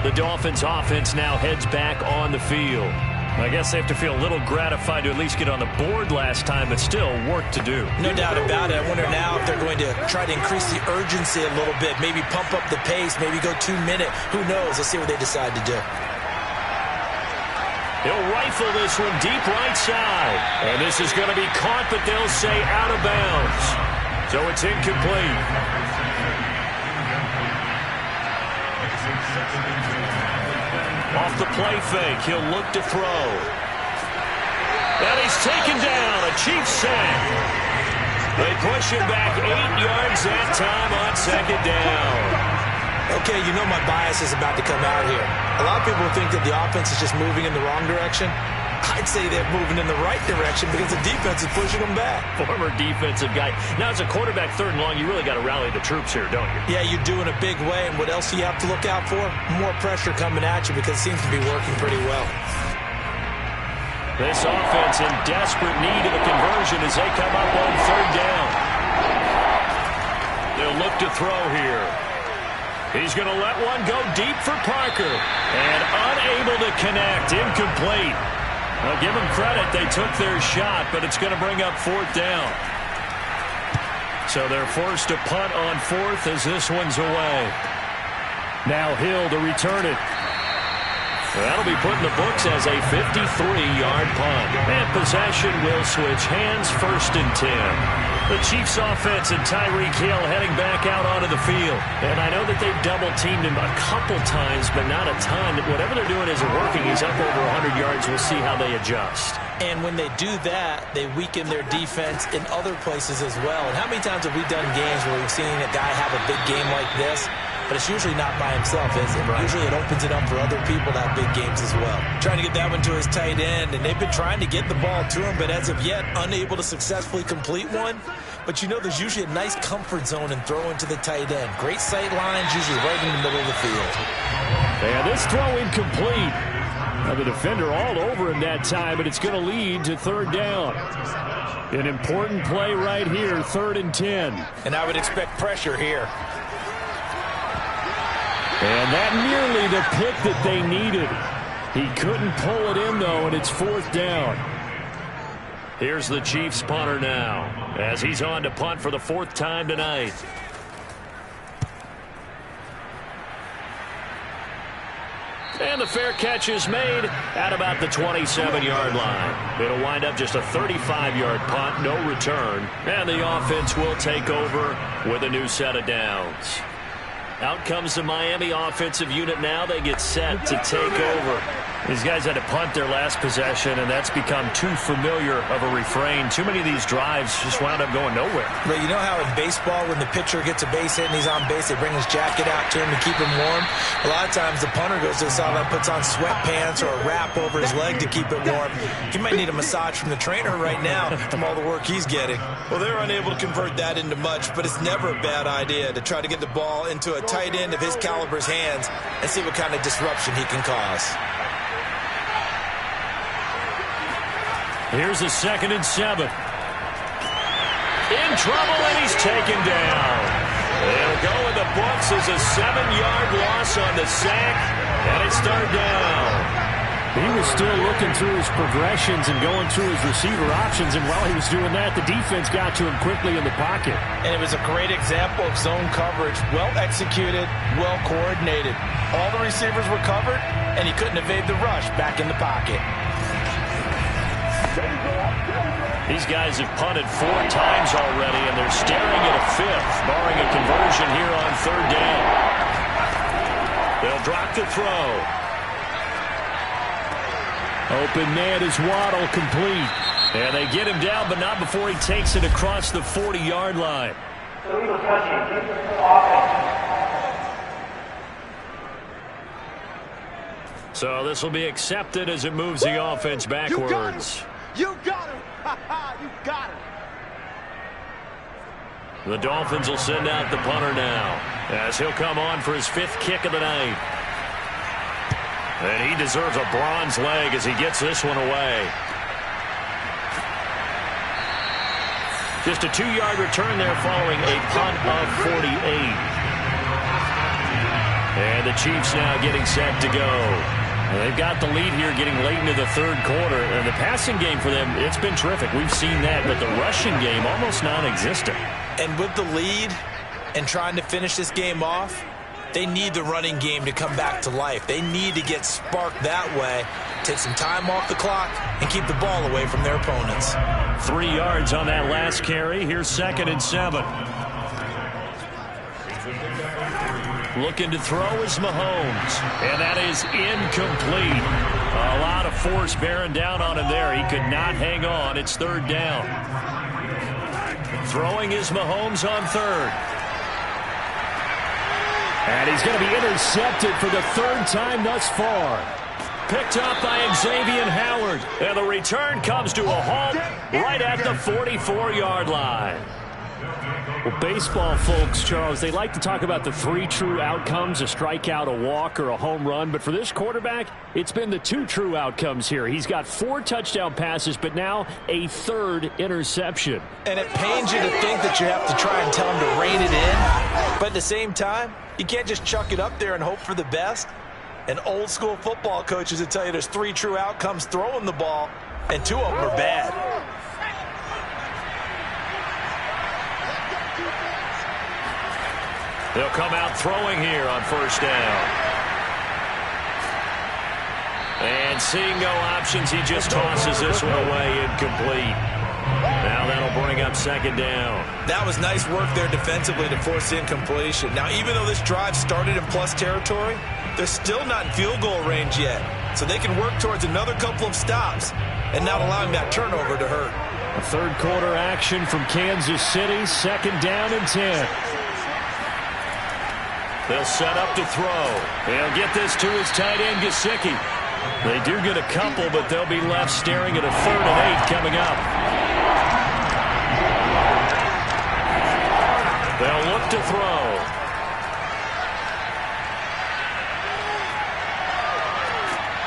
[SPEAKER 1] The Dolphins offense now heads back on the field. I guess they have to feel a little gratified to at least get on the board last time, but still work to do.
[SPEAKER 2] No doubt about it. I wonder now if they're going to try to increase the urgency a little bit, maybe pump up the pace, maybe go 2-minute. Who knows? Let's see what they decide to do.
[SPEAKER 1] He'll rifle this one deep right side. And this is going to be caught, but they'll say out of bounds. So it's incomplete. Off the play fake, he'll look to throw. And he's taken down, a Chiefs sack. They push him back 8 yards that time on second down.
[SPEAKER 2] Okay, you know my bias is about to come out here. A lot of people think that the offense is just moving in the wrong direction. I'd say they're moving in the right direction because the defense is pushing them back.
[SPEAKER 1] Former defensive guy. Now, as a quarterback, 3rd and long, you really got to rally the troops here, don't you?
[SPEAKER 2] Yeah, you do in a big way. And what else do you have to look out for? More pressure coming at you because it seems to be working pretty well.
[SPEAKER 1] This offense in desperate need of a conversion as they come up on 3rd down. They'll look to throw here. He's going to let one go deep for Parker. And unable to connect. Incomplete. I'll give them credit. They took their shot, but it's going to bring up 4th down. So they're forced to punt on 4th as this one's away. Now Hill to return it. That'll be put in the books as a 53-yard punt. And possession will switch hands, 1st and 10. The Chiefs offense and Tyreek Hill heading back out onto the field. And I know that they've double-teamed him a couple times, but not a ton. Whatever they're doing isn't working. He's up over 100 yards. We'll see how they adjust.
[SPEAKER 2] And when they do that, they weaken their defense in other places as well. And how many times have we done games where we've seen a guy have a big game like this? But it's usually not by himself, is it? Right. Usually it opens it up for other people to have big games as well. Trying to get that one to his tight end, and they've been trying to get the ball to him, but as of yet, unable to successfully complete one. But you know there's usually a nice comfort zone in throwing to the tight end. Great sight lines, usually right in the middle of the field.
[SPEAKER 1] And this throw incomplete. Now the defender all over him that time, but it's going to lead to 3rd down. An important play right here, 3rd and 10.
[SPEAKER 2] And I would expect pressure here.
[SPEAKER 1] And that nearly the pick that they needed. He couldn't pull it in, though, and it's 4th down. Here's the Chiefs punter now as he's on to punt for the 4th time tonight. And the fair catch is made at about the 27-yard line. It'll wind up just a 35-yard punt, no return. And the offense will take over with a new set of downs. Out comes the Miami offensive unit now. They get set to take over. These guys had to punt their last possession, and that's become too familiar of a refrain. Too many of these drives just wound up going nowhere.
[SPEAKER 2] But you know how in baseball, when the pitcher gets a base hit and he's on base, they bring his jacket out to him to keep him warm? A lot of times the punter goes to the sideline, puts on sweatpants or a wrap over his leg to keep it warm. He might need a massage from the trainer right now from all the work he's getting. Well, they're unable to convert that into much, but it's never a bad idea to try to get the ball into a tight end of his caliber's hands and see what kind of disruption he can cause.
[SPEAKER 1] Here's a 2nd and 7. In trouble, and he's taken down. They'll go in the books as a 7-yard loss on the sack, and it's 3rd down. He was still looking through his progressions and going through his receiver options, and while he was doing that, the defense got to him quickly in the pocket.
[SPEAKER 2] And it was a great example of zone coverage. Well executed, well coordinated. All the receivers were covered, and he couldn't evade the rush back in the pocket.
[SPEAKER 1] These guys have punted 4 times already, and they're staring at a 5th, barring a conversion here on 3rd down. They'll drop the throw. Open man is Waddle, complete. And they get him down, but not before he takes it across the 40-yard line. So this will be accepted as it moves the offense backwards.
[SPEAKER 4] You got him! You got him!
[SPEAKER 1] The Dolphins will send out the punter now as he'll come on for his 5th kick of the night. And he deserves a bronze leg as he gets this one away. Just a 2-yard return there following a punt of 48. And the Chiefs now getting set to go. And they've got the lead here getting late into the 3rd quarter. And the passing game for them, it's been terrific. We've seen that, but the rushing game almost non-existent.
[SPEAKER 2] And with the lead and trying to finish this game off, they need the running game to come back to life. They need to get sparked that way take some time off the clock, and keep the ball away from their opponents.
[SPEAKER 3] 3 yards on that last carry. Here's 2nd and 7. Looking to throw is Mahomes, and that is incomplete. A lot of force bearing down on him there. He could not hang on. It's 3rd down. Throwing is Mahomes on 3rd. And he's going to be intercepted for the 3rd time thus far. Picked up by Xavier Howard. And the return comes to a halt right at the 44-yard line.
[SPEAKER 5] Well, baseball folks, Charles, they like to talk about the 3 true outcomes, a strikeout, a walk, or a home run. But for this quarterback, it's been the 2 true outcomes here. He's got 4 touchdown passes, but now a 3rd interception.
[SPEAKER 2] And it pains you to think that you have to try and tell him to rein it in. But at the same time, you can't just chuck it up there and hope for the best. And old school football coaches will tell you there's 3 true outcomes throwing the ball, and 2 of them are bad.
[SPEAKER 3] They'll come out throwing here on 1st down. And seeing no options, he just tosses this one away, incomplete. Now that'll bring up 2nd down.
[SPEAKER 2] That was nice work there defensively to force incompletion. Now, even though this drive started in plus territory, they're still not in field goal range yet. So they can work towards another couple of stops and not allowing that turnover to hurt.
[SPEAKER 5] A 3rd quarter action from Kansas City, 2nd down and 10.
[SPEAKER 3] They'll set up to throw. They'll get this to his tight end, Gesicki. They do get a couple, but they'll be left staring at a 3rd and 8 coming up. They'll look to throw.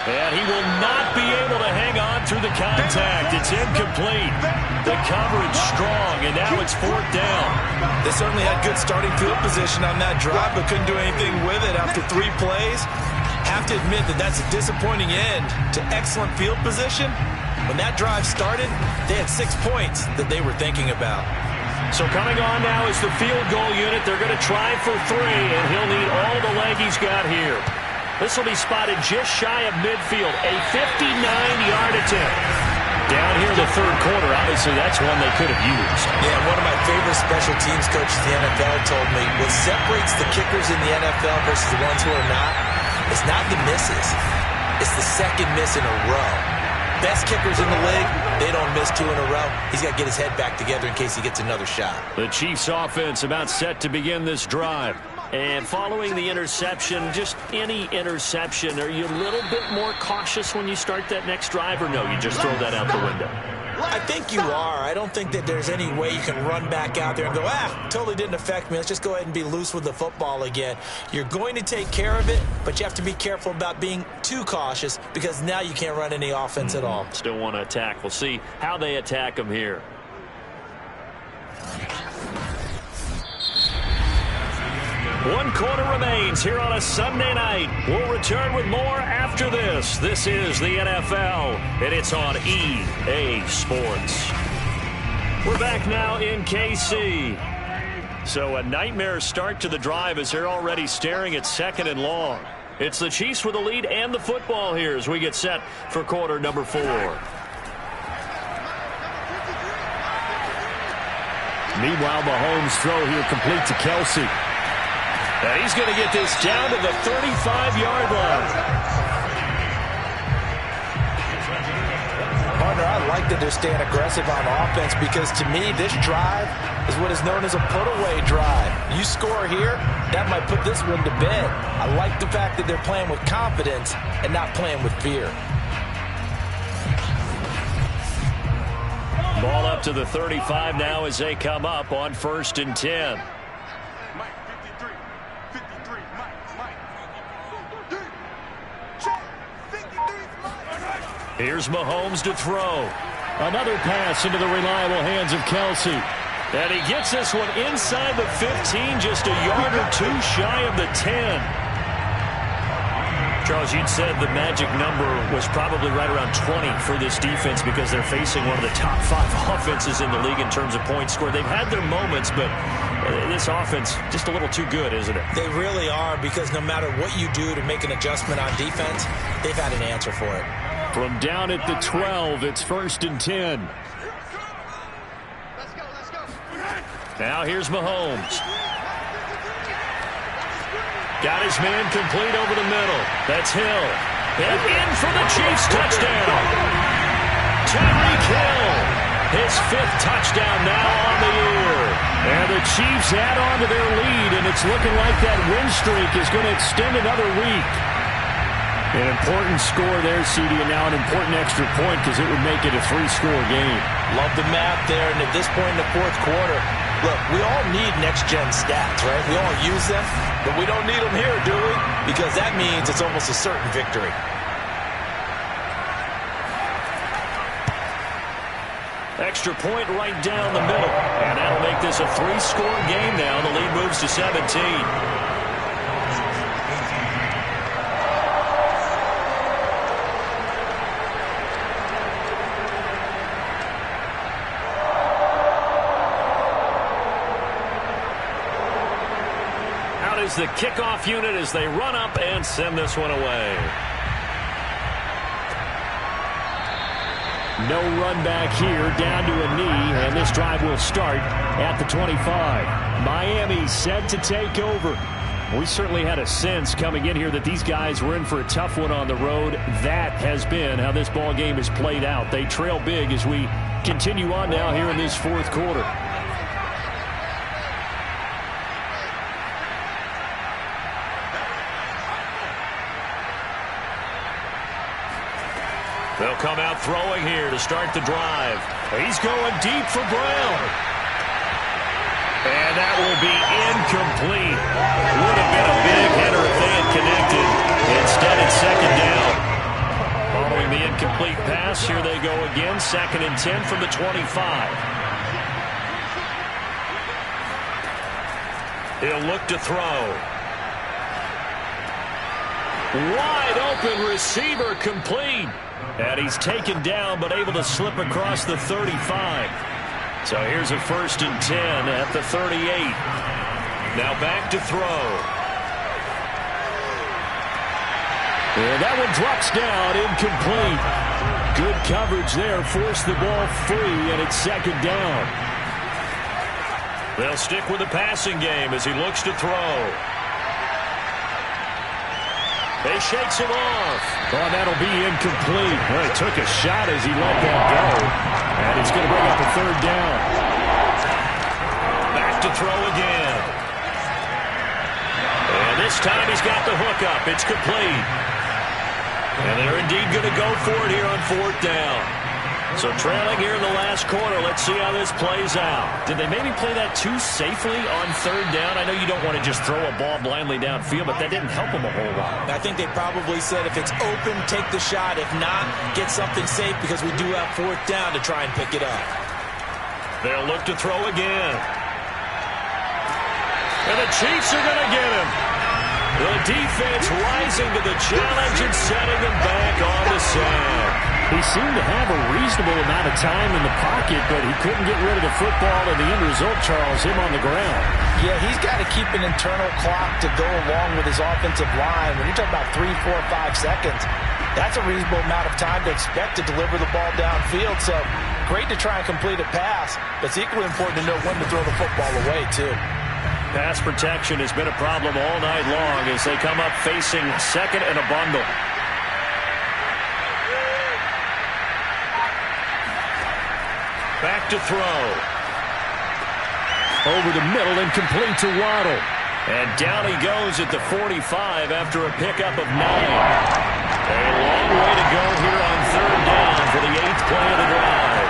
[SPEAKER 3] And he will not be able to hang on through the contact. It's incomplete. The coverage strong, and now it's 4th down.
[SPEAKER 2] They certainly had good starting field position on that drive, but couldn't do anything with it after 3 plays. Have to admit that that's a disappointing end to excellent field position. When that drive started, they had 6 points that they were thinking about.
[SPEAKER 3] So coming on now is the field goal unit. They're going to try for 3, and he'll need all the leg he's got here. This will be spotted just shy of midfield, a 59-yard attempt. Down here in the 3rd quarter, obviously that's one they could have used.
[SPEAKER 2] Yeah, one of my favorite special teams coaches in the NFL told me what separates the kickers in the NFL versus the ones who are not is not the misses. It's the 2nd miss in a row. Best kickers in the league, they don't miss 2 in a row. He's got to get his head back together in case he gets another shot.
[SPEAKER 3] The Chiefs offense about set to begin this drive.
[SPEAKER 5] And following the interception, just any interception, are you a little bit more cautious when you start that next drive, or no, you just throw that out the window?
[SPEAKER 2] I think you are. I don't think that there's any way you can run back out there and go, totally didn't affect me. Let's just go ahead and be loose with the football again. You're going to take care of it, but you have to be careful about being too cautious because now you can't run any offense at all.
[SPEAKER 5] Still want to attack. We'll see how they attack them here.
[SPEAKER 3] One quarter remains here on a Sunday night. We'll return with more after this. This is the NFL, and it's on EA Sports. We're back now in KC. So a nightmare start to the drive as they're already staring at 2nd and long. It's the Chiefs with the lead and the football here as we get set for quarter number 4.
[SPEAKER 5] Meanwhile, Mahomes' throw here complete to Kelsey.
[SPEAKER 3] And he's going to get this down to the 35-yard line.
[SPEAKER 2] Partner, I like that they're staying aggressive on offense because to me, this drive is what is known as a put-away drive. You score here, that might put this one to bed. I like the fact that they're playing with confidence and not playing with fear.
[SPEAKER 3] Ball up to the 35 now as they come up on 1st and 10. Here's Mahomes to throw.
[SPEAKER 5] Another pass into the reliable hands of Kelsey.
[SPEAKER 3] And he gets this one inside the 15, just a yard or 2 shy of the 10. Charles, you'd said the magic number was probably right around 20 for this defense because they're facing one of the top 5 offenses in the league in terms of points scored. They've had their moments, but this offense just a little too good, isn't it?
[SPEAKER 2] They really are because no matter what you do to make an adjustment on defense, they've had an answer for it.
[SPEAKER 5] From down at the 12, it's 1st and 10.
[SPEAKER 3] Now here's Mahomes. Got his man complete over the middle. That's Hill. And in for the Chiefs touchdown. Tyreek Hill. His 5th touchdown now on the year.
[SPEAKER 5] And the Chiefs add on to their lead, and it's looking like that win streak is going to extend another week. An important score there, CD, and now an important extra point because it would make it a 3-score game.
[SPEAKER 2] Love the math there, and at this point in the 4th quarter, look, we all need next-gen stats, right? We all use them, but we don't need them here, do we? Because that means it's almost a certain victory.
[SPEAKER 3] Extra point right down the middle. And that'll make this a 3-score game now. The lead moves to 17. Out is the kickoff unit as they run up and send this one away.
[SPEAKER 5] No run back here, down to a knee, and this drive will start at the 25. Miami set to take over. We certainly had a sense coming in here that these guys were in for a tough one on the road. That has been how this ball game has played out. They trail big as we continue on now here in this 4th quarter.
[SPEAKER 3] They'll come out throwing here to start the drive. He's going deep for Brown. And that will be incomplete. Would have been a big hitter if they had connected. Instead, it's 2nd down. Following the incomplete pass, here they go again. 2nd and 10 from the 25. He'll look to throw. Wide open receiver complete. And he's taken down but able to slip across the 35. So here's a 1st and 10 at the 38. Now back to throw.
[SPEAKER 5] And that one drops down, incomplete. Good coverage there, forced the ball free, and it's 2nd down.
[SPEAKER 3] They'll stick with the passing game as he looks to throw. He shakes him off.
[SPEAKER 5] Oh, that'll be incomplete. Well, he took a shot as he let that go. And he's going to bring up a 3rd down.
[SPEAKER 3] Back to throw again. And this time he's got the hook up. It's complete. And they're indeed going to go for it here on 4th down. So trailing here in the last quarter. Let's see how this plays out.
[SPEAKER 6] Did they maybe play that too safely on 3rd down? I know you don't want to just throw a ball blindly downfield, but that didn't help them a whole lot.
[SPEAKER 2] I think they probably said if it's open, take the shot. If not, get something safe because we do have 4th down to try and pick it up.
[SPEAKER 3] They'll look to throw again. And the Chiefs are going to get him. The defense rising to the challenge and setting him back on the sack.
[SPEAKER 5] He seemed to have a reasonable amount of time in the pocket, but he couldn't get rid of the football, and the end result, Charles, him on the ground.
[SPEAKER 2] Yeah, he's got to keep an internal clock to go along with his offensive line. When you're talking about 3, 4, 5 seconds, that's a reasonable amount of time to expect to deliver the ball downfield. So great to try and complete a pass, but it's equally important to know when to throw the football away, too.
[SPEAKER 3] Pass protection has been a problem all night long as they come up facing 2nd and a bundle. Back to throw.
[SPEAKER 5] Over the middle and complete to Waddle.
[SPEAKER 3] And down he goes at the 45 after a pickup of 9. A long way to go here on 3rd down for the 8th play of the drive.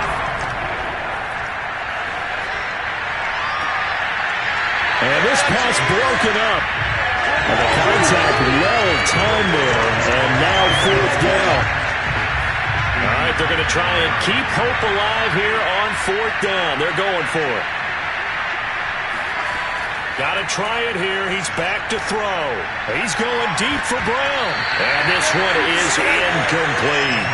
[SPEAKER 5] And this pass broken up. And the contact well timed there. And now 4th down.
[SPEAKER 3] All right, they're going to try and keep hope alive here on 4th down. They're going for it. Got to try it here. He's back to throw. He's going deep for Brown. And this one is incomplete.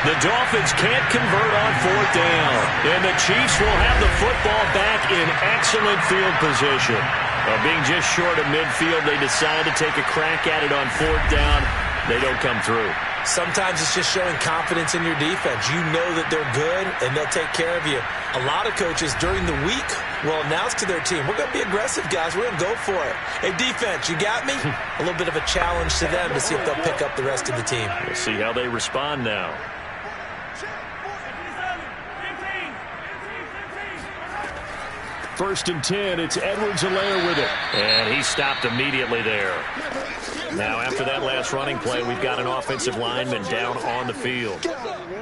[SPEAKER 3] The Dolphins can't convert on 4th down. And the Chiefs will have the football back in excellent field position. Being just short of midfield, they decide to take a crack at it on 4th down. They don't come through.
[SPEAKER 2] Sometimes it's just showing confidence in your defense. You know that they're good, and they'll take care of you. A lot of coaches during the week will announce to their team, we're going to be aggressive, guys. We're going to go for it. Hey, defense, you got me? A little bit of a challenge to them to see if they'll pick up the rest of the team.
[SPEAKER 3] We'll see how they respond now.
[SPEAKER 5] First and 10, it's Edwards-Helaire with it.
[SPEAKER 3] And he stopped immediately there. Now, after that last running play, we've got an offensive lineman down on the field.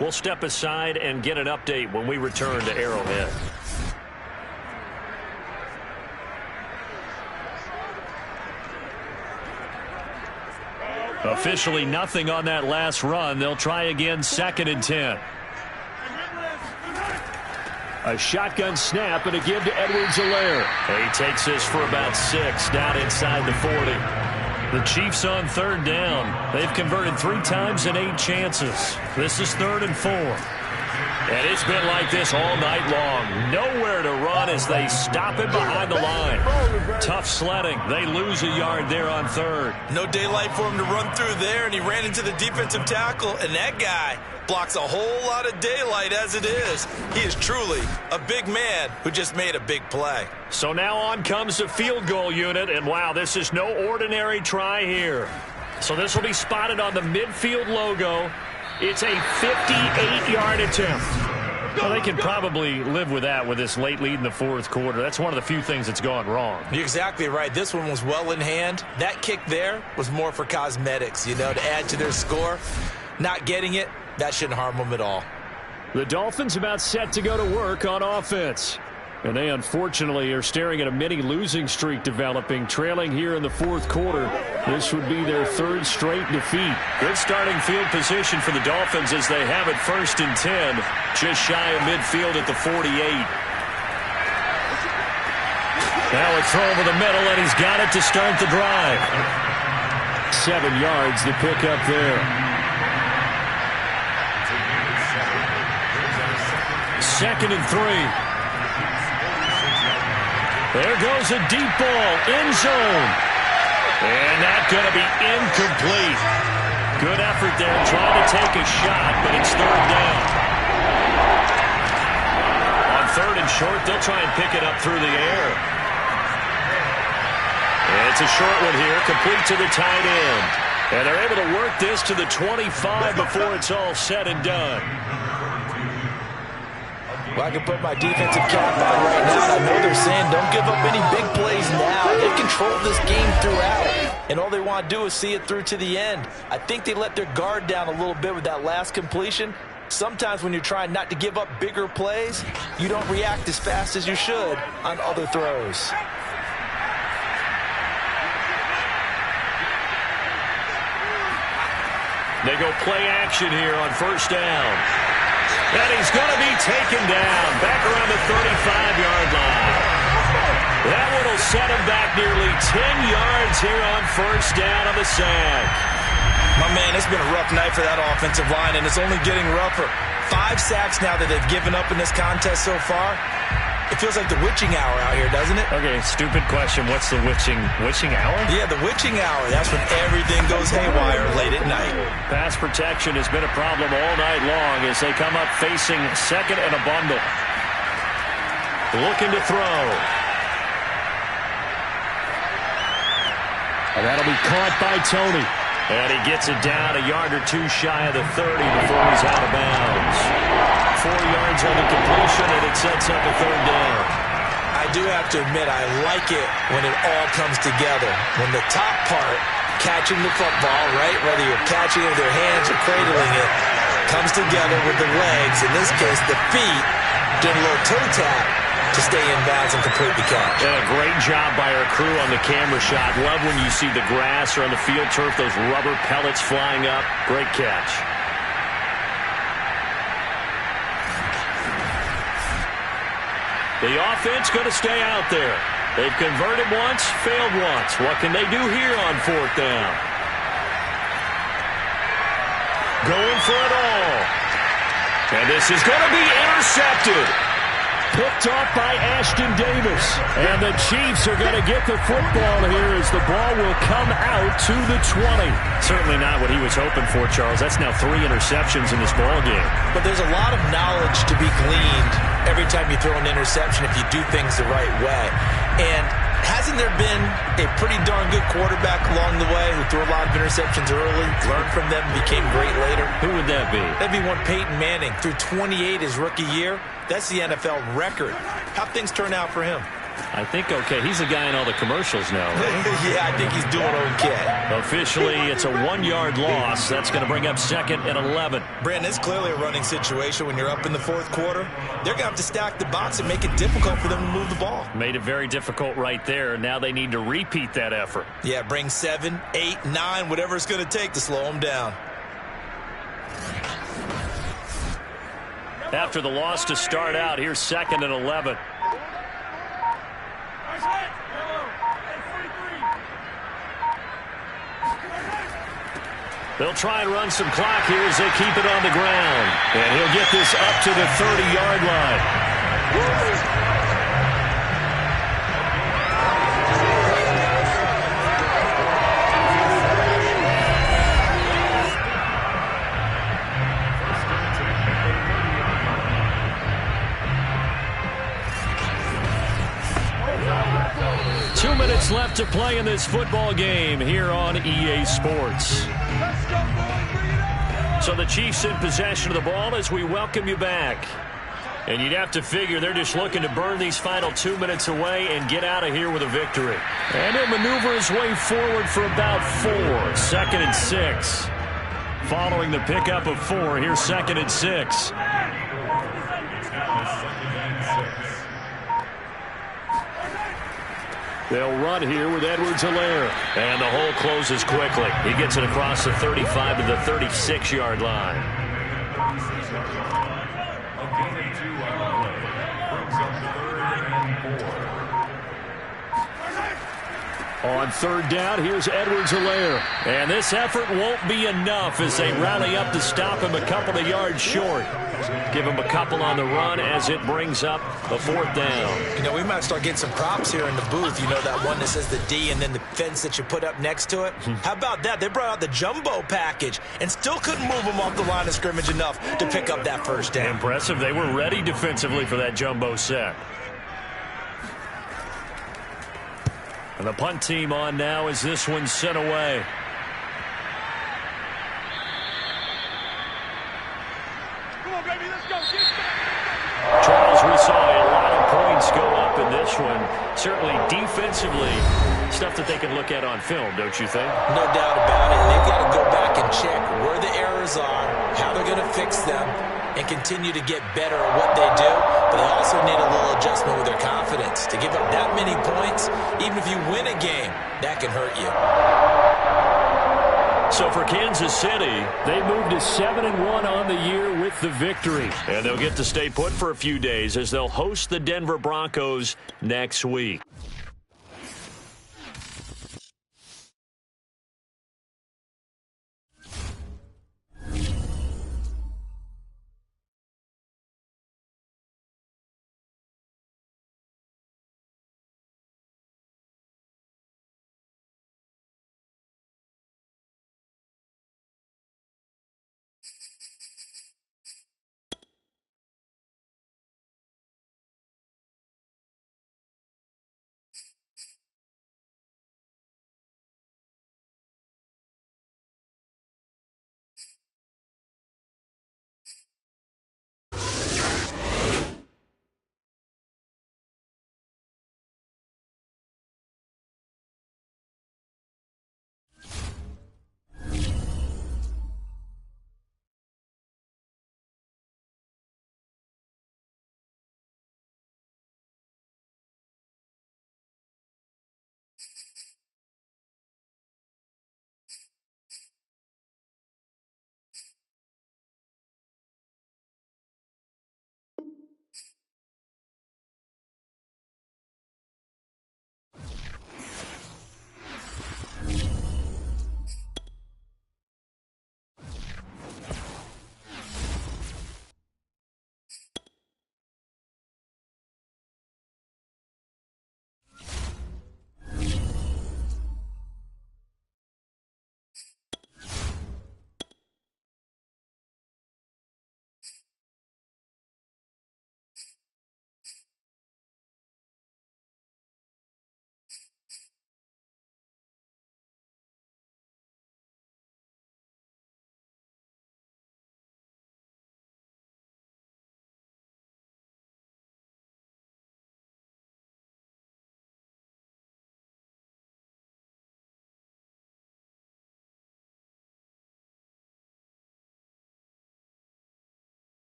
[SPEAKER 3] We'll step aside and get an update when we return to Arrowhead. Officially nothing on that last run. They'll try again, second and 10.
[SPEAKER 5] A shotgun snap and a give to Edwards-Helaire.
[SPEAKER 3] He takes this for about 6 down inside the 40. The Chiefs on third down. They've converted 3 times in 8 chances. This is 3rd and 4. And it's been like this all night long. Nowhere to run as they stop him behind the line. Tough sledding. They lose a yard there on 3rd.
[SPEAKER 2] No daylight for him to run through there, and he ran into the defensive tackle, and that guy blocks a whole lot of daylight as it is. He is truly a big man who just made a big play.
[SPEAKER 3] So now on comes the field goal unit, and wow, this is no ordinary try here. So this will be spotted on the midfield logo. It's a 58-yard attempt. Well, they can probably live with that with this late lead in the 4th quarter. That's one of the few things that's gone wrong.
[SPEAKER 2] You're exactly right. This one was well in hand. That kick there was more for cosmetics, to add to their score. Not getting it, that shouldn't harm them at all.
[SPEAKER 5] The Dolphins about set to go to work on offense. And they unfortunately are staring at a mini losing streak developing, trailing here in the 4th quarter. This would be their 3rd straight defeat.
[SPEAKER 3] Good starting field position for the Dolphins as they have it 1st and 10, just shy of midfield at the 48. Now a throw over the middle, and he's got it to start the drive.
[SPEAKER 5] 7 yards the pickup there.
[SPEAKER 3] 2nd and 3. There goes a deep ball, end zone. And that's going to be incomplete. Good effort there, trying to take a shot, but it's 3rd down. On 3rd and short, they'll try and pick it up through the air. And it's a short one here, complete to the tight end. And they're able to work this to the 25 before it's all said and done.
[SPEAKER 2] Well, I can put my defensive cap on right now. I know they're saying don't give up any big plays now. They've controlled this game throughout, and all they want to do is see it through to the end. I think they let their guard down a little bit with that last completion. Sometimes when you're trying not to give up bigger plays, you don't react as fast as you should on other throws.
[SPEAKER 3] They go play action here on 1st down. And he's going to be taken down back around the 35-yard line. That one will set him back nearly 10 yards here on 1st down on the sack.
[SPEAKER 2] My man, it's been a rough night for that offensive line, and it's only getting rougher. 5 sacks now that they've given up in this contest so far. It feels like the witching hour out here, doesn't it?
[SPEAKER 3] Okay, stupid question. What's the witching hour?
[SPEAKER 2] Yeah, the witching hour. That's when everything goes haywire late at night.
[SPEAKER 3] Pass protection has been a problem all night long as they come up facing 2nd and a bundle. Looking to throw.
[SPEAKER 5] And that'll be caught by Tony.
[SPEAKER 3] And he gets it down a yard or 2 shy of the 30 before he's out of bounds. 4 yards on the completion, and it sets up a 3rd down.
[SPEAKER 2] I do have to admit, I like it when it all comes together. When the top part, catching the football, right, whether you're catching it with your hands or cradling it, comes together with the legs, in this case the feet, doing a little toe tap to stay in bounds and complete the catch.
[SPEAKER 3] And a great job by our crew on the camera shot. Love when you see the grass or on the field turf, those rubber pellets flying up. Great catch. The offense going to stay out there. They've converted once, failed once. What can they do here on 4th down? Going for it all. And this is going to be intercepted.
[SPEAKER 5] picked off by Ashton Davis. And the Chiefs are going to get the football here as the ball will come out to the 20.
[SPEAKER 3] Certainly not what he was hoping for, Charles. That's now 3 interceptions in this ball game.
[SPEAKER 2] But there's a lot of knowledge to be gleaned every time you throw an interception if you do things the right way. And hasn't there been a pretty darn good quarterback along the way who threw a lot of interceptions early, learned from them, became great later?
[SPEAKER 3] Who would that be?
[SPEAKER 2] That'd be one Peyton Manning. Threw 28 his rookie year. That's the NFL record. How'd things turn out for him?
[SPEAKER 3] I think okay. He's the guy in all the commercials now, right?
[SPEAKER 2] Yeah, I think he's doing okay.
[SPEAKER 3] Officially, it's a 1-yard loss. That's going to bring up 2nd and 11.
[SPEAKER 2] Brandon, it's clearly a running situation when you're up in the 4th quarter. They're going to have to stack the box and make it difficult for them to move the ball.
[SPEAKER 3] Made it very difficult right there. Now they need to repeat that effort.
[SPEAKER 2] Yeah, bring 7, 8, 9, whatever it's going to take to slow them down.
[SPEAKER 3] After the loss to start out, here's 2nd and 11. They'll try and run some clock here as they keep it on the ground. And he'll get this up to the 30-yard line. 2 minutes left to play in this football game here on EA Sports. So the Chiefs in possession of the ball as we welcome you back. And you'd have to figure they're just looking to burn these final 2 minutes away and get out of here with a victory. And he'll maneuver his way forward for about 4. 2nd and 6. Following the pickup of 4, here's 2nd and 6. They'll run here with Edwards-Helaire. And the hole closes quickly. He gets it across the 35 to the 36-yard line. On 3rd down, here's Edwards-Helaire. And this effort won't be enough as they rally up to stop him a couple of yards short. Give him a couple on the run as it brings up a 4th down.
[SPEAKER 2] You know, we might start getting some props here in the booth. You know, that one that says the D and then the fence that you put up next to it? How about that? They brought out the jumbo package and still couldn't move them off the line of scrimmage enough to pick up that 1st down.
[SPEAKER 3] Impressive. They were ready defensively for that jumbo set. And the punt team on now as this one's sent away. Charles, we saw a lot of points go up in this one. Certainly defensively, stuff that they can look at on film, don't you think?
[SPEAKER 2] No doubt about it. They've got to go back and check where the errors are, how they're going to fix them, and continue to get better at what they do. But they also need a little adjustment with their confidence. To give up that many points, even if you win a game, that can hurt you.
[SPEAKER 5] So for Kansas City, they moved to 7-1 on the year with the victory.
[SPEAKER 3] And they'll get to stay put for a few days as they'll host the Denver Broncos next week.